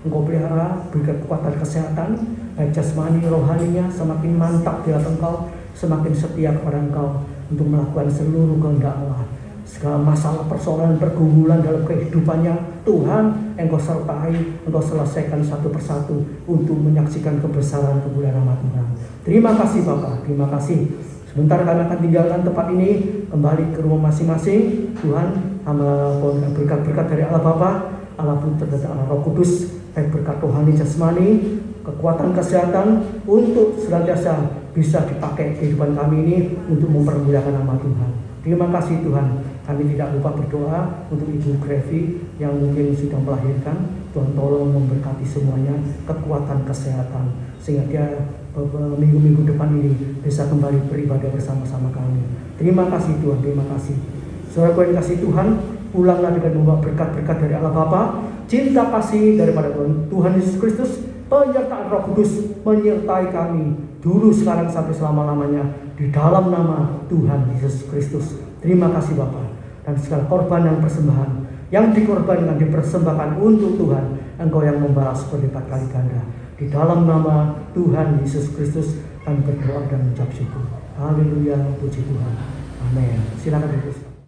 Engkau pelihara, berikan kekuatan kesehatan, baik jasmani rohaninya semakin mantap di hati Engkau, semakin setia kepada Engkau untuk melakukan seluruh kehendak Allah. Segala masalah, persoalan, pergumulan dalam kehidupannya, Tuhan Engkau sertai, Engkau selesaikan satu persatu untuk menyaksikan kebesaran kemuliaan nama Tuhan. Terima kasih Bapak, terima kasih. Sebentar kami akan tinggalkan tempat ini, kembali ke rumah masing-masing. Tuhan, hamba berkat-berkat dari Allah Bapa, Allah Putra dan Allah Roh Kudus, baik berkat rohani jasmani, kekuatan kesehatan untuk senantiasa bisa dipakai kehidupan kami ini untuk mempermuliakan nama Tuhan. Terima kasih Tuhan. Kami tidak lupa berdoa untuk Ibu Grevi yang mungkin sudah melahirkan. Tuhan tolong memberkati semuanya, kekuatan, kesehatan, sehingga dia minggu-minggu depan ini bisa kembali beribadah bersama-sama kami. Terima kasih Tuhan, terima kasih. Saudara yang kasih Tuhan, pulanglah dengan membawa berkat-berkat dari Allah Bapa, cinta kasih daripada Tuhan Yesus Kristus, penyertaan Roh Kudus menyertai kami dulu, sekarang, sampai selama-lamanya, di dalam nama Tuhan Yesus Kristus. Terima kasih Bapa. Dan segala korban dan persembahan yang dikorbankan, dipersembahkan untuk Tuhan, Engkau yang membalas berlipat kali ganda. Di dalam nama Tuhan Yesus Kristus kami berdoa dan mengucap syukur. Haleluya, puji Tuhan. Amin. Silakan Ibu.